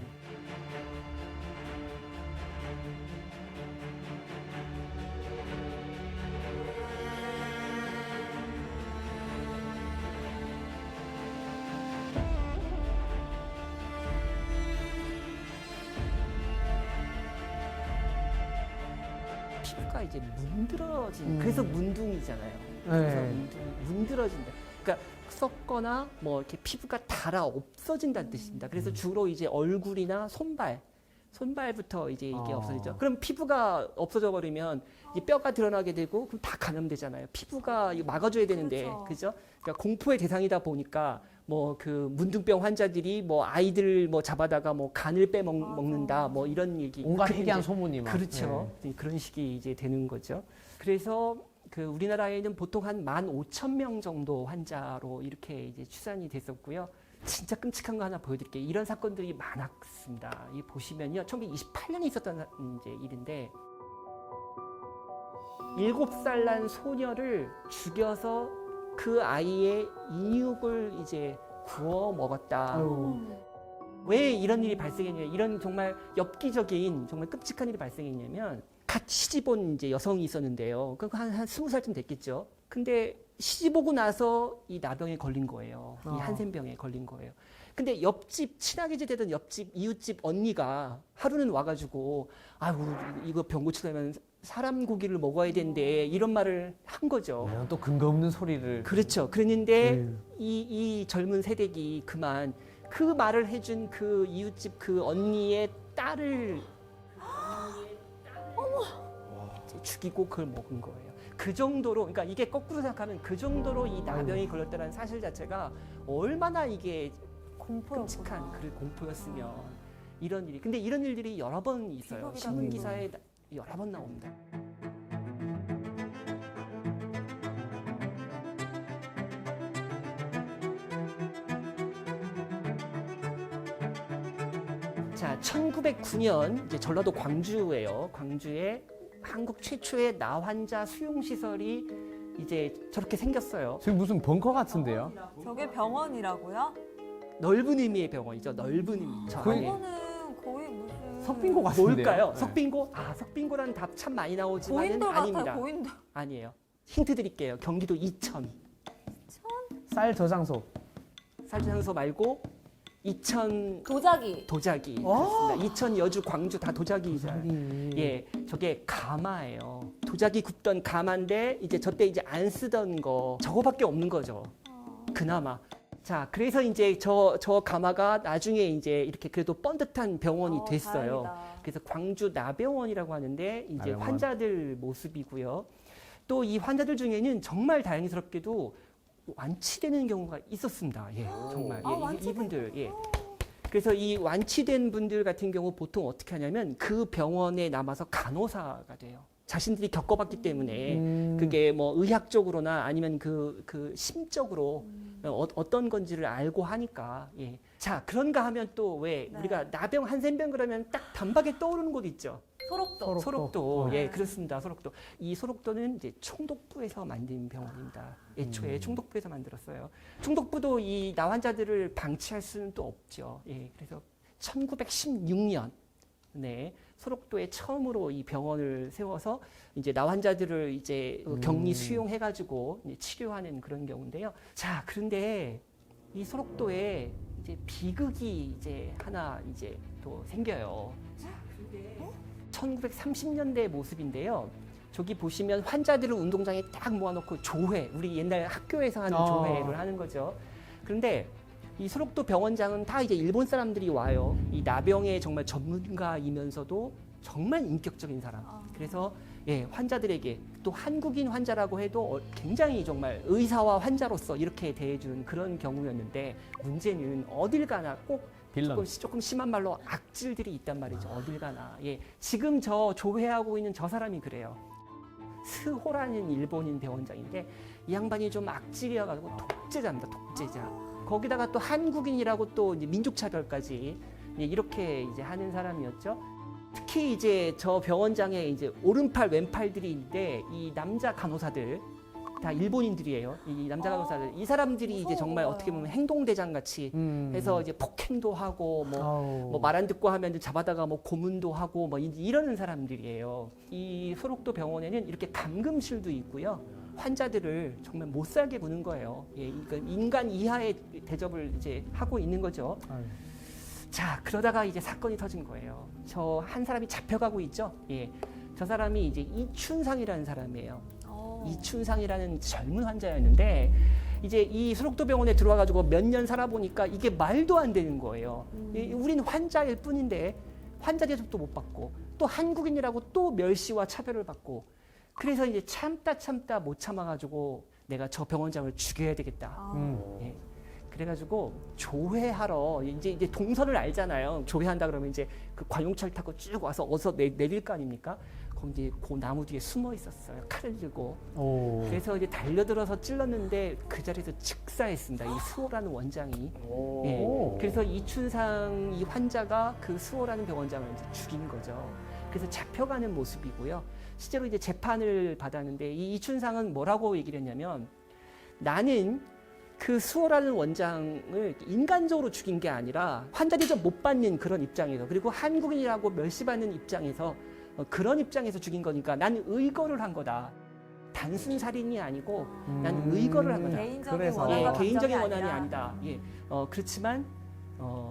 피부가 이제 문드러진, 그래서 문둥이잖아요. 그래서 네. 문드러진다. 그러니까 썩거나 뭐 이렇게 피부가 달아 없어진다는 뜻입니다. 그래서 주로 이제 얼굴이나 손발부터 이제 이게 없어지죠. 그럼 피부가 없어져 버리면 이제 뼈가 드러나게 되고 그럼 다 감염되잖아요. 피부가 이거 막아줘야 되는데, 그렇죠. 그죠? 그러니까 공포의 대상이다 보니까 뭐 그 문둥병 환자들이 뭐 아이들 뭐 잡아다가 뭐 간을 빼먹는다 뭐 이런 얘기. 온갖 그게 희귀한 이제 소문이 막. 그렇죠. 그런 식이 이제 되는 거죠. 그래서 그 우리나라에는 보통 한 15,000명 정도 환자로 이렇게 이제 추산이 됐었고요. 진짜 끔찍한 거 하나 보여드릴게요. 이런 사건들이 많았습니다. 이 보시면요, 1928년에 있었던 이제 일인데 7살 난 소녀를 죽여서 그 아이의 인육을 이제 구워 먹었다. 왜 이런 일이 발생했냐? 이런 정말 엽기적인 정말 끔찍한 일이 발생했냐면 갓 시집 온 이제 여성이 있었는데요. 한 20살쯤 됐겠죠. 근데 시집 오고 나서 이 나병에 걸린 거예요. 이 한센병에 걸린 거예요. 근데 옆집 친하게 지내던 옆집 이웃집 언니가 하루는 와가지고 아이고 이거 병 고치려면 사람 고기를 먹어야 된대 이런 말을 한 거죠. 또 근거 없는 소리를. 그렇죠. 그랬는데 이 젊은 세대기 그만 그 말을 해준 그 이웃집 그 언니의 딸을 죽이고 그걸 먹은 거예요. 그 정도로, 그러니까 이게 거꾸로 생각하면 그 정도로 이 나병이 걸렸다는 사실 자체가 얼마나 이게 끔찍한 그 공포였으면 이런 일이. 근데 이런 일들이 여러 번 있어요. 비극이다, 신문 비극. 기사에 여러 번 나옵니다. 자, 1909년 이제 전라도 광주예요. 광주에 한국 최초의 나환자 수용 시설이 이제 저렇게 생겼어요. 지금 무슨 벙커 같은데요? 저게 병원이라고요? 넓은 의미의 병원이죠. 넓은 의미. 저 거의- 안에. 이거는 거의 무슨 석빙고 같은데요? 뭘까요? 네. 석빙고? 아, 석빙고라는 답 참 많이 나오지만 고인돌 아닙니다. 같아요. 고인돌. 아니에요. 힌트 드릴게요. 경기도 이천. 쌀 저장소. 살주장소 말고 이천 도자기. 도자기. 그렇습니다. 이천, 여주, 광주 다 도자기잖아요. 예, 저게 가마예요. 도자기 굽던 가마인데 이제 저때 이제 안 쓰던 거 저거밖에 없는 거죠. 그나마. 자, 그래서 이제 저 가마가 나중에 이제 이렇게 그래도 번듯한 병원이 됐어요. 다행이다. 그래서 광주 나병원이라고 하는데 이제 나병원. 환자들 모습이고요. 또 이 환자들 중에는 정말 다행스럽게도 완치되는 경우가 있었습니다. 예, 정말. 예, 완치된 이분들. 예. 그래서 이 완치된 분들 같은 경우 보통 어떻게 하냐면 그 병원에 남아서 간호사가 돼요. 자신들이 겪어봤기 때문에 그게 뭐 의학적으로나 아니면 그 심적으로 어떤 건지를 알고 하니까 예. 자, 그런가 하면 또 왜 네. 우리가 나병, 한센병 그러면 딱 단박에 떠오르는 곳 있죠. 소록도. 소록도. 네. 예, 그렇습니다. 소록도. 이 소록도는 이제 총독부에서 만든 병원입니다. 애초에 총독부에서 만들었어요. 총독부도 이 나 환자들을 방치할 수는 또 없죠. 예, 그래서 1916년 네, 소록도에 처음으로 이 병원을 세워서 이제 나 환자들을 이제 격리 수용해가지고 이제 치료하는 그런 경우인데요. 자, 그런데 이 소록도에 이제 비극이 이제 하나 이제 또 생겨요. 자, 그런데 1930년대 모습인데요. 저기 보시면 환자들을 운동장에 딱 모아놓고 조회, 우리 옛날 학교에서 하는 조회를 하는 거죠. 그런데 이 소록도 병원장은 다 이제 일본 사람들이 와요. 이 나병의 정말 전문가이면서도 정말 인격적인 사람. 그래서 예, 환자들에게 또 한국인 환자라고 해도 굉장히 정말 의사와 환자로서 이렇게 대해주는 그런 경우였는데 문제는 어딜 가나 꼭 빌런. 조금 심한 말로 악질들이 있단 말이죠. 어딜 가나. 예, 지금 저 조회하고 있는 저 사람이 그래요. 스호라는 일본인 병원장인데 이 양반이 좀 악질이어가지고 독재자입니다. 독재자. 거기다가 또 한국인이라고 또 이제 민족차별까지 이렇게 이제 하는 사람이었죠. 특히 이제 저 병원장의 이제 오른팔 왼팔들이 있는데 이 남자 간호사들 다 일본인들이에요. 이 남자 간호사들 이 사람들이 이제 정말 어떻게 보면 행동대장 같이 해서 이제 폭행도 하고 뭐 말 안 듣고 하면 잡아다가 뭐 고문도 하고 뭐 이러는 사람들이에요. 이 소록도 병원에는 이렇게 감금실도 있고요. 환자들을 정말 못 살게 구는 거예요. 예, 그러니까 인간 이하의 대접을 이제 하고 있는 거죠. 자, 그러다가 이제 사건이 터진 거예요. 저 한 사람이 잡혀가고 있죠. 예, 저 사람이 이제 이춘상이라는 사람이에요. 이춘상이라는 젊은 환자였는데 이제 이 소록도 병원에 들어와가지고 몇 년 살아보니까 이게 말도 안 되는 거예요. 우린 환자일 뿐인데 환자 대접도 못 받고 또 한국인이라고 또 멸시와 차별을 받고 그래서 이제 참다 못 참아가지고 내가 저 병원장을 죽여야 되겠다. 예. 그래가지고 조회하러 이제 동선을 알잖아요. 조회한다 그러면 이제 그 관용차를 타고 쭉 와서 어서 내릴 거 아닙니까? 그럼 이제 그 나무 뒤에 숨어 있었어요. 칼을 들고. 그래서 이제 달려들어서 찔렀는데 그 자리에서 즉사했습니다. 이 수호라는 원장이. 예. 그래서 이춘상 이 환자가 그 수호라는 병원장을 이제 죽인 거죠. 그래서 잡혀가는 모습이고요. 실제로 이제 재판을 받았는데 이 이춘상은 뭐라고 얘기를 했냐면 나는 그 수호라는 원장을 인간적으로 죽인 게 아니라 환자 대접 못 받는 그런 입장에서 그리고 한국인이라고 멸시받는 입장에서 그런 입장에서 죽인 거니까 나는 의거를 한 거다. 단순 살인이 아니고 나는 의거를 한 거다. 개인적인 그래서. 원한과 개인적인 감정이 원한이 아니라. 아니다. 예, 그렇지만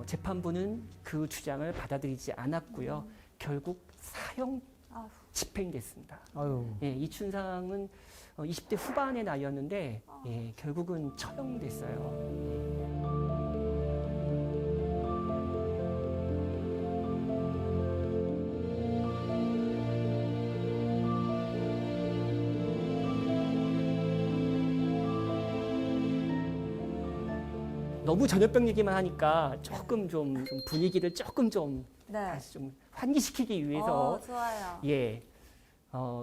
재판부는 그 주장을 받아들이지 않았고요. 결국 사형 아휴. 집행됐습니다. 아유. 예, 이춘상은 20대 후반의 나이였는데 예, 결국은 처형됐어요. 너무 전염병 얘기만 하니까 조금 좀 분위기를 조금 좀 네. 다시 좀 환기시키기 위해서 좋아요. 예,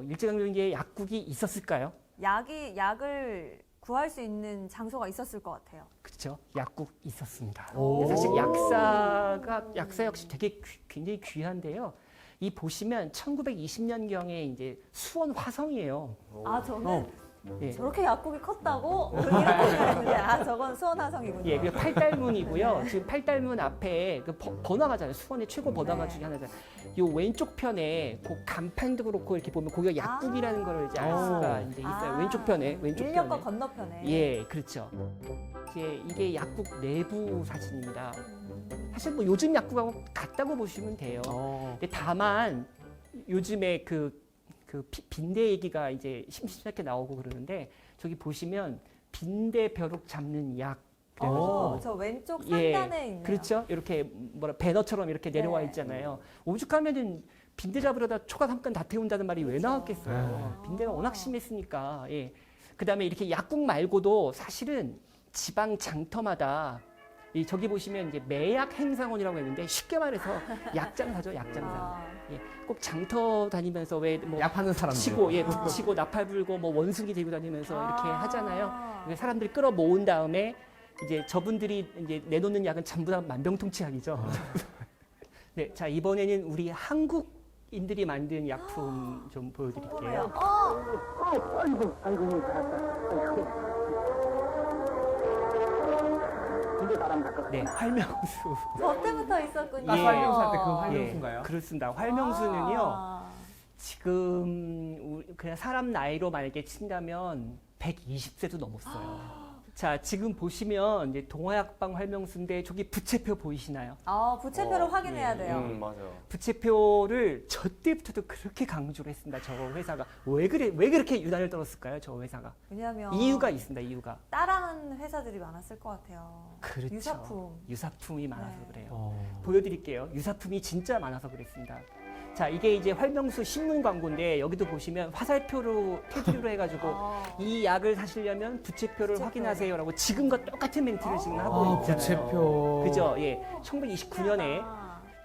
일제강점기에 약국이 있었을까요? 약을 구할 수 있는 장소가 있었을 것 같아요. 그렇죠. 약국 있었습니다. 오. 사실 약사 역시 되게 굉장히 귀한데요. 이 보시면 1920년경에 이제 수원 화성이에요. 저는 예. 저렇게 약국이 컸다고 이렇게 생각했는데 저건 수원화성이군요. 예, 그 팔달문이고요. 지금 팔달문 앞에 그 번화가잖아요. 수원의 최고 번화가 네. 중에 하나잖아요. 요 왼쪽 편에 그 간판도 그렇고 이렇게 보면 거기가 약국이라는 거를 이제 알 수가 이제 있어요. 왼쪽 편에, 왼쪽 인력과 편에. 건너편에. 예, 그렇죠. 이게 약국 내부 사진입니다. 사실 뭐 요즘 약국하고 같다고 보시면 돼요. 근데 다만 요즘에 그 빈대 얘기가 이제 심심찮게 나오고 그러는데 저기 보시면 빈대 벼룩 잡는 약. 그래가지고 저 왼쪽 예, 상단에 있네요. 그렇죠. 이렇게 배너처럼 이렇게 내려와 네. 있잖아요. 오죽하면은 빈대 잡으려다 초가 3건 다 태운다는 말이 왜 나왔겠어요. 빈대가 워낙 심했으니까. 예. 그다음에 이렇게 약국 말고도 사실은 지방 장터마다 저기 보시면 이제 매약 행상원이라고 했는데 쉽게 말해서 약장사죠, 약장사. 예, 꼭 장터 다니면서 왜 뭐 약 파는 사람들. 치고 나팔 불고 뭐 원숭이 들고 다니면서 이렇게 하잖아요. 사람들이 끌어 모은 다음에 이제 저분들이 이제 내놓는 약은 전부 다 만병통치약이죠. 네, 자 이번에는 우리 한국인들이 만든 약품 좀 보여드릴게요. 궁금해요. 네, 활명수. 저 때부터 있었군요. 아, 예. 활명수 할 때 그 활명수인가요? 예, 그렇습니다. 활명수는요. 아. 지금 그냥 사람 나이로 만약에 친다면 120세도 넘었어요. 자, 지금 보시면 이제 동화약방 활명수인데 저기 부채표 보이시나요? 부채표를 확인해야 돼요. 맞아요. 부채표를 저 때부터도 그렇게 강조를 했습니다. 저 회사가 왜 그렇게 유난을 떨었을까요? 저 회사가 왜냐하면 이유가 있습니다. 이유가 따라하는 회사들이 많았을 것 같아요. 그렇죠. 유사품. 유사품이 많아서 네. 그래요. 보여드릴게요. 유사품이 진짜 많아서 그랬습니다. 자, 이게 이제 활명수 신문 광고인데 여기도 보시면 화살표로 테두리로 해가지고 이 약을 사시려면 부채표를 부채표. 확인하세요라고 지금과 똑같은 멘트를 지금 하고 있잖아요. 부채표. 그죠? 예. 1929년에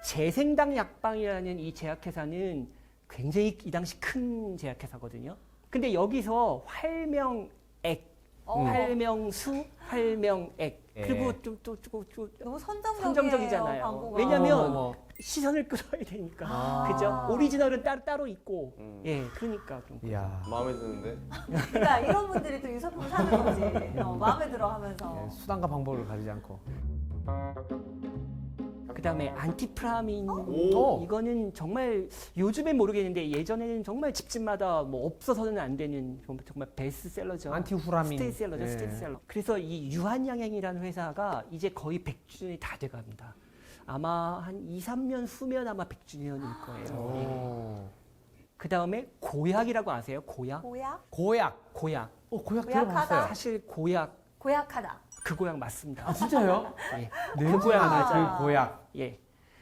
재생당 약방이라는 이 제약회사는 굉장히 이 당시 큰 제약회사거든요. 근데 여기서 활명액, 활명수, 활명액 그리고 또 너무 선정적이잖아요. 광고가. 왜냐면 시선을 끌어야 되니까. 아. 그죠? 오리지널은 따로 있고. 예, 그러니까 좀. 이야. 마음에 드는데? 그러니까 이런 분들이 또 유사품 사는 거지. 마음에 들어 하면서. 예, 수단과 방법을 가리지 않고. 그다음에 안티프라민 오. 이거는 정말 요즘엔 모르겠는데 예전에는 정말 집집마다 뭐 없어서는 안 되는 정말 베스트셀러죠. 안티후라민. 스테이셀러죠, 예. 스테이셀러. 그래서 이 유한양행이라는 회사가 이제 거의 100주년이 다 돼갑니다. 아마 한 2, 3년 후면 아마 100주년일 거예요. 오. 그 다음에 고약이라고 아세요? 고약? 고약? 고약. 고약. 고약 고약하다. 들어봤어요. 사실 고약, 고약하다. 그 고약 맞습니다. 아, 진짜요? 예. 그 고약 나죠. 그 고약. 예.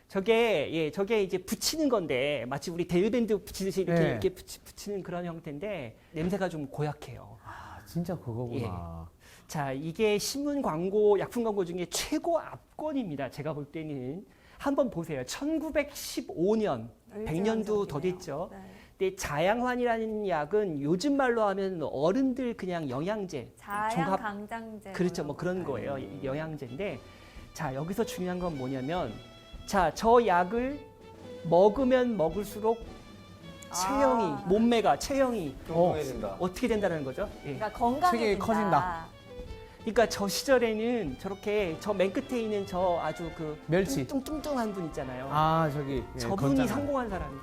저게 이제 붙이는 건데 마치 우리 데일밴드 붙이듯이 이렇게, 네. 이렇게 붙이는 그런 형태인데 냄새가 좀 고약해요. 아, 진짜 그거구나. 자, 이게 신문 광고, 약품 광고 중에 최고 압권입니다. 제가 볼 때는. 한번 보세요. 1915년, 100년도 더 됐죠. 네. 근데 자양환이라는 약은 요즘 말로 하면 어른들 그냥 영양제, 자양 강장제. 그렇죠. 뭐 그런 거예요. 영양제인데. 자, 여기서 중요한 건 뭐냐면, 자, 저 약을 먹으면 먹을수록 체형이, 몸매가, 체형이 뚱뚱해진다. 어떻게 된다는 거죠? 예. 그러니까 건강해진다. 체격이 커진다. 그러니까 저 시절에는 저렇게 저 맨 끝에 있는 저 아주 그 멸치. 뚱뚱한 분 있잖아요. 아, 저기. 예, 저분이 건장한. 성공한 사람이에요.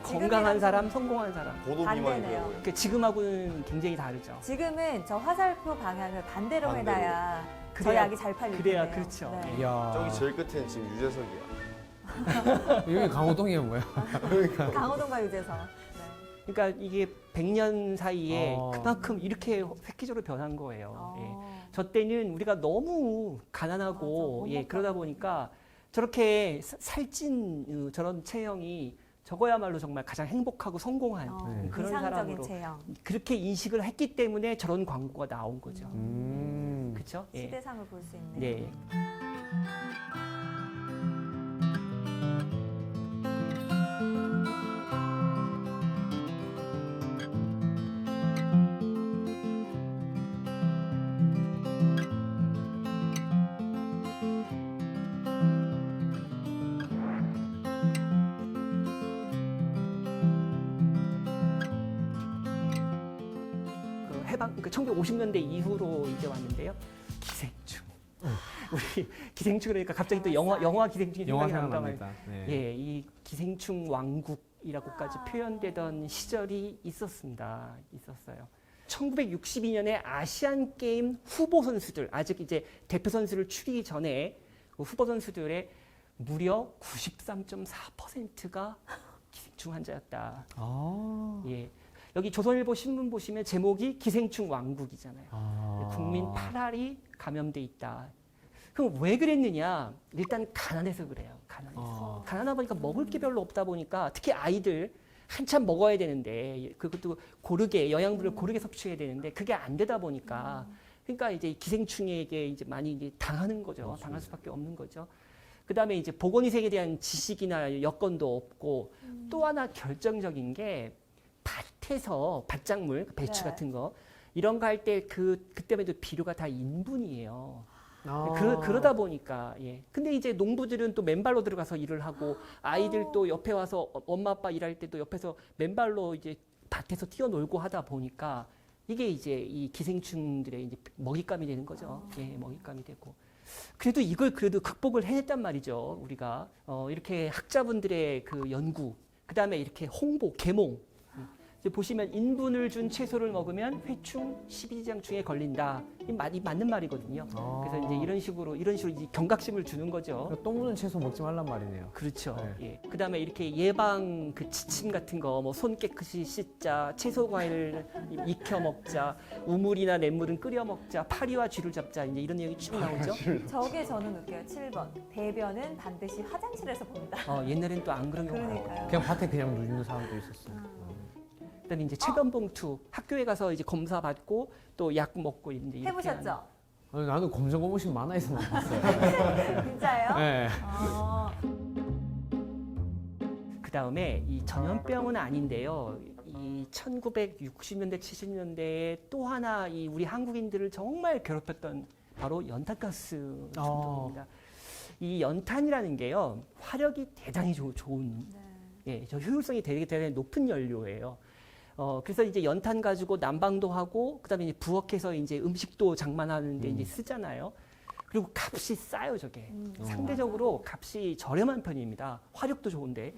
지금이랑 건강한 좀 사람, 성공한 사람. 고도 반대네요. 비만이 되고. 그러니까 지금하고는 굉장히 다르죠. 지금은 저 화살표 방향을 반대로 반대로. 해놔야 저 그래야- 약이 잘 팔릴 그래야 텐데요. 그렇죠. 네. 이야. 저기 제일 끝에는 지금 유재석이야. 여기 강호동이에요, 뭐야? 강호동과 유재석. 네. 그러니까 이게 100년 사이에 어. 그만큼 이렇게 획기적으로 변한 거예요. 어. 예. 저 때는 우리가 너무 가난하고 맞아, 못 예, 그러다 보니까 저렇게 살찐 저런 체형이 저거야말로 정말 가장 행복하고 성공한 네. 그런 이상적인 사람으로 체형. 그렇게 인식을 했기 때문에 저런 광고가 나온 거죠. 그렇죠? 예. 시대상을 볼 수 있는. 네. 그 해방, 그 1950년대 이후로 이제 왔는데요. 기생충. 우리 기생충 그러니까 갑자기 또 영화 기생충이 영화 생각이 난다면 생각납니다. 네. 예, 이 기생충 왕국이라고까지 표현되던 시절이 있었습니다. 있었어요. 1962년에 아시안 게임 후보 선수들, 아직 이제 대표 선수를 추리기 전에 그 후보 선수들의 무려 93.4%가 기생충 환자였다. 아. 예. 여기 조선일보 신문 보시면 제목이 기생충 왕국이잖아요. 아. 국민 8알이 감염돼 있다. 그럼 왜 그랬느냐? 일단 가난해서 그래요. 가난해서. 가난하다 보니까 먹을 게 별로 없다 보니까 특히 아이들 한참 먹어야 되는데 그것도 고르게 영양분을 고르게 섭취해야 되는데 그게 안 되다 보니까 그러니까 이제 기생충에게 이제 많이 이제 당하는 거죠. 맞습니다. 당할 수밖에 없는 거죠. 그다음에 이제 보건위생에 대한 지식이나 여건도 없고 또 하나 결정적인 게 밭에서 밭작물 배추 네. 같은 거 이런 거 할 때 그때만 해도 비료가 다 인분이에요. 그러다 보니까 예. 근데 이제 농부들은 또 맨발로 들어가서 일을 하고 아이들 또 옆에 와서 엄마 아빠 일할 때 또 옆에서 맨발로 이제 밭에서 뛰어놀고 하다 보니까 이게 이제 이 기생충들의 이제 먹잇감이 되는 거죠. 예, 먹잇감이 되고. 그래도 이걸 그래도 극복을 해냈단 말이죠. 우리가 이렇게 학자분들의 그 연구, 그 다음에 이렇게 홍보, 계몽. 이제 보시면 인분을 준 채소를 먹으면 회충, 십이지장충에 걸린다. 이 맞는 말이거든요. 그래서 이제 이런 식으로 이제 경각심을 주는 거죠. 똥 묻은 채소 먹지 말란 말이네요. 그렇죠. 네. 예. 그다음에 이렇게 예방 그 지침 같은 거, 뭐 손 깨끗이 씻자, 채소 과일 익혀 먹자, 우물이나 냇물은 끓여 먹자, 파리와 쥐를 잡자, 이제 이런 내용이 쭉 나오죠. 저게 저는 웃겨요. 7번. 대변은 반드시 화장실에서 본다. 옛날엔 또 안 그런 경우가 그러니까요. 그냥 밭에 그냥 누는 사람도 있었어요. 그다음에 이제 체변봉투 학교에 가서 이제 검사 받고 또 약 먹고 이제 이렇게 해보셨죠? 아니, 나는 검정 고무신 만화에서만 봤어요. 진짜요? 네. 그다음에 이 전염병은 아닌데요. 이 1960년대 70년대에 또 하나 이 우리 한국인들을 정말 괴롭혔던 바로 연탄가스 중독입니다. 이 연탄이라는 게요. 화력이 대단히 좋은 예, 저 효율성이 되게 대단히 높은 연료예요. 그래서 이제 연탄 가지고 난방도 하고 그다음에 이제 부엌에서 이제 음식도 장만하는데 이제 쓰잖아요. 그리고 값이 싸요, 저게. 상대적으로 값이 저렴한 편입니다. 화력도 좋은데.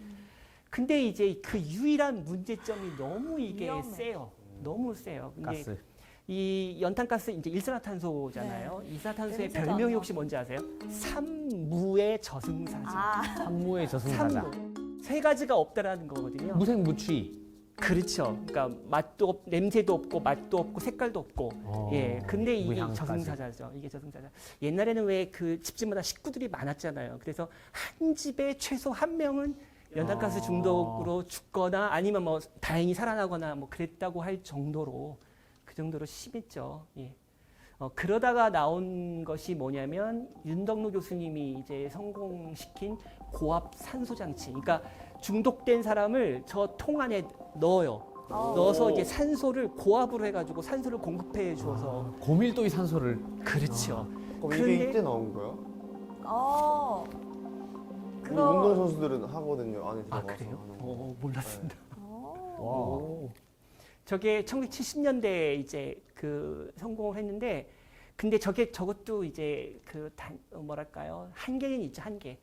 근데 이제 그 유일한 문제점이 너무 이게 위험해. 세요. 너무 세요. 근데 가스. 이 연탄가스 이제 일산화탄소잖아요. 이산화탄소의 냄새도 별명이 안 혹시 뭔지 아세요? 삼무의 저승사자. 산모의 저승사자. 삼무. 세 가지가 없다라는 거거든요. 무색무취. 그렇죠. 그러니까 냄새도 없고 맛도 없고 색깔도 없고. 예. 근데 이게 무향까지. 저승사자죠. 이게 저승사자. 옛날에는 왜 그 집집마다 식구들이 많았잖아요. 그래서 한 집에 최소 한 명은 연탄가스 중독으로 죽거나 아니면 뭐 다행히 살아나거나 뭐 그랬다고 할 정도로 그 정도로 심했죠. 예. 그러다가 나온 것이 뭐냐면 윤덕노 교수님이 이제 성공시킨 고압 산소 장치. 그러니까 중독된 사람을 저 통 안에 넣어요. 넣어서 이제 산소를 고압으로 해가지고 산소를 공급해 주어서 고밀도의 산소를. 그렇죠. 그럼 그런데- 이게 이때 나온 거야? 우리 그거 운동선수들은 하거든요. 안에 아 들어가서 그래요? 하는 거. 몰랐습니다. 와. 저게 1970년대에 이제 그 성공을 했는데, 근데 저것도 이제 뭐랄까요, 한계는 있죠, 한계.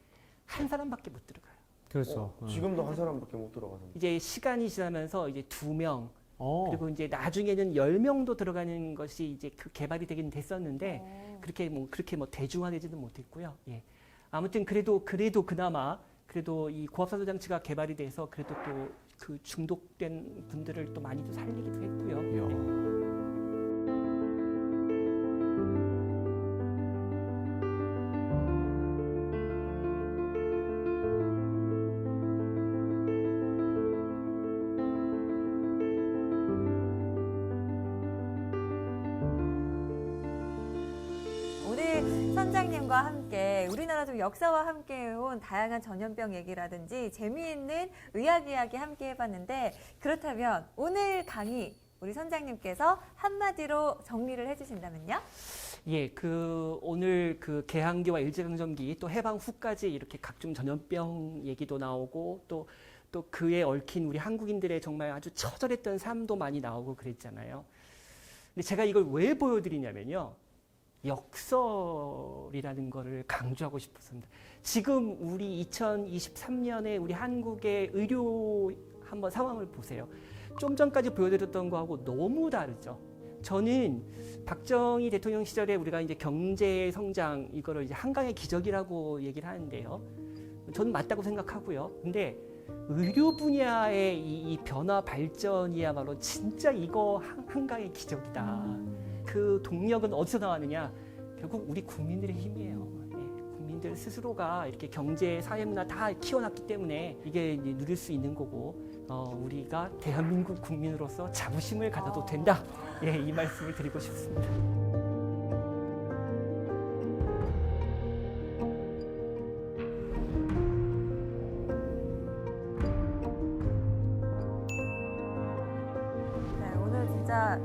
한 사람밖에 못 들어가요. 그렇죠. 지금도 한 사람밖에 못 들어가던데. 이제 시간이 지나면서 이제 2명, 어. 그리고 이제 나중에는 10명도 들어가는 것이 이제 그 개발이 되긴 됐었는데, 그렇게 뭐 대중화되지는 못했고요. 예. 아무튼 그래도 그나마 그래도 이 고압산소 장치가 개발이 돼서 그래도 또 그 중독된 분들을 또 많이 또 살리기도 했고요. 이야. 우리 선장님과 함께 우리나라 좀 역사와 함께 해온 다양한 전염병 얘기라든지 재미있는 의학 이야기 함께 해봤는데, 그렇다면 오늘 강의 우리 선장님께서 한마디로 정리를 해주신다면요? 예, 오늘 개항기와 일제강점기 또 해방 후까지 이렇게 각종 전염병 얘기도 나오고 또 그에 얽힌 우리 한국인들의 정말 아주 처절했던 삶도 많이 나오고 그랬잖아요. 근데 제가 이걸 왜 보여드리냐면요. 역설이라는 거를 강조하고 싶었습니다. 지금 우리 2023년에 우리 한국의 의료 한번 상황을 보세요. 좀 전까지 보여드렸던 거하고 너무 다르죠. 저는 박정희 대통령 시절에 우리가 이제 경제 성장 이거를 이제 한강의 기적이라고 얘기를 하는데요. 저는 맞다고 생각하고요. 근데 의료 분야의 이 변화 발전이야말로 진짜 이거 한강의 기적이다. 그 동력은 어디서 나왔느냐? 결국 우리 국민들의 힘이에요. 예, 국민들 스스로가 이렇게 경제, 사회 문화 다 키워놨기 때문에 이게 이제 누릴 수 있는 거고, 우리가 대한민국 국민으로서 자부심을 가져도 된다. 예, 이 말씀을 드리고 싶습니다. 네, 오늘 진짜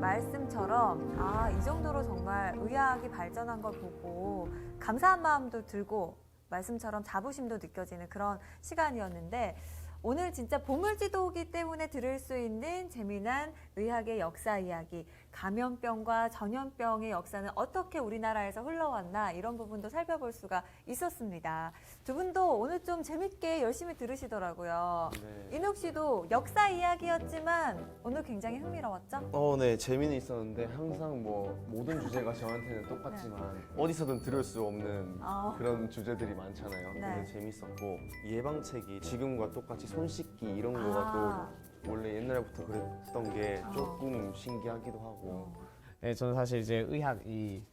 말씀 말씀처럼 이 정도로 정말 의학이 발전한 걸 보고 감사한 마음도 들고 말씀처럼 자부심도 느껴지는 그런 시간이었는데 오늘 진짜 보물지도이기 때문에 들을 수 있는 재미난 의학의 역사 이야기, 감염병과 전염병의 역사는 어떻게 우리나라에서 흘러왔나 이런 부분도 살펴볼 수가 있었습니다. 두 분도 오늘 좀 재밌게 열심히 들으시더라고요. 네. 인욱 씨도 역사 이야기였지만 오늘 굉장히 흥미로웠죠? 네, 재미는 있었는데 항상 뭐 모든 주제가 저한테는 똑같지만 어디서든 들을 수 없는 그런 주제들이 많잖아요. 네. 근데 재밌었고 예방책이 지금과 똑같이 손 씻기 이런 거가 또 원래 옛날부터 그랬던 게 조금 신기하기도 하고. 네, 저는 사실 이제 의학 이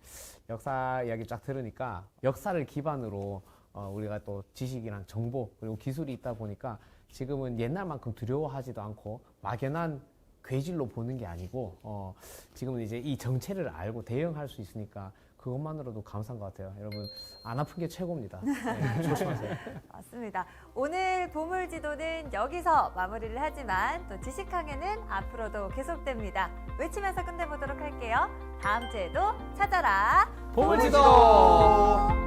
역사 이야기 쫙 들으니까 역사를 기반으로 우리가 또 지식이랑 정보 그리고 기술이 있다 보니까 지금은 옛날만큼 두려워하지도 않고 막연한 괴질로 보는 게 아니고 지금은 이제 이 정체를 알고 대응할 수 있으니까 그것만으로도 감사한 것 같아요. 여러분 안 아픈 게 최고입니다. 네, 조심하세요. 맞습니다. 오늘 보물지도는 여기서 마무리를 하지만 또 지식항해는 앞으로도 계속됩니다. 외치면서 끝내보도록 할게요. 다음 주에도 찾아라 보물지도!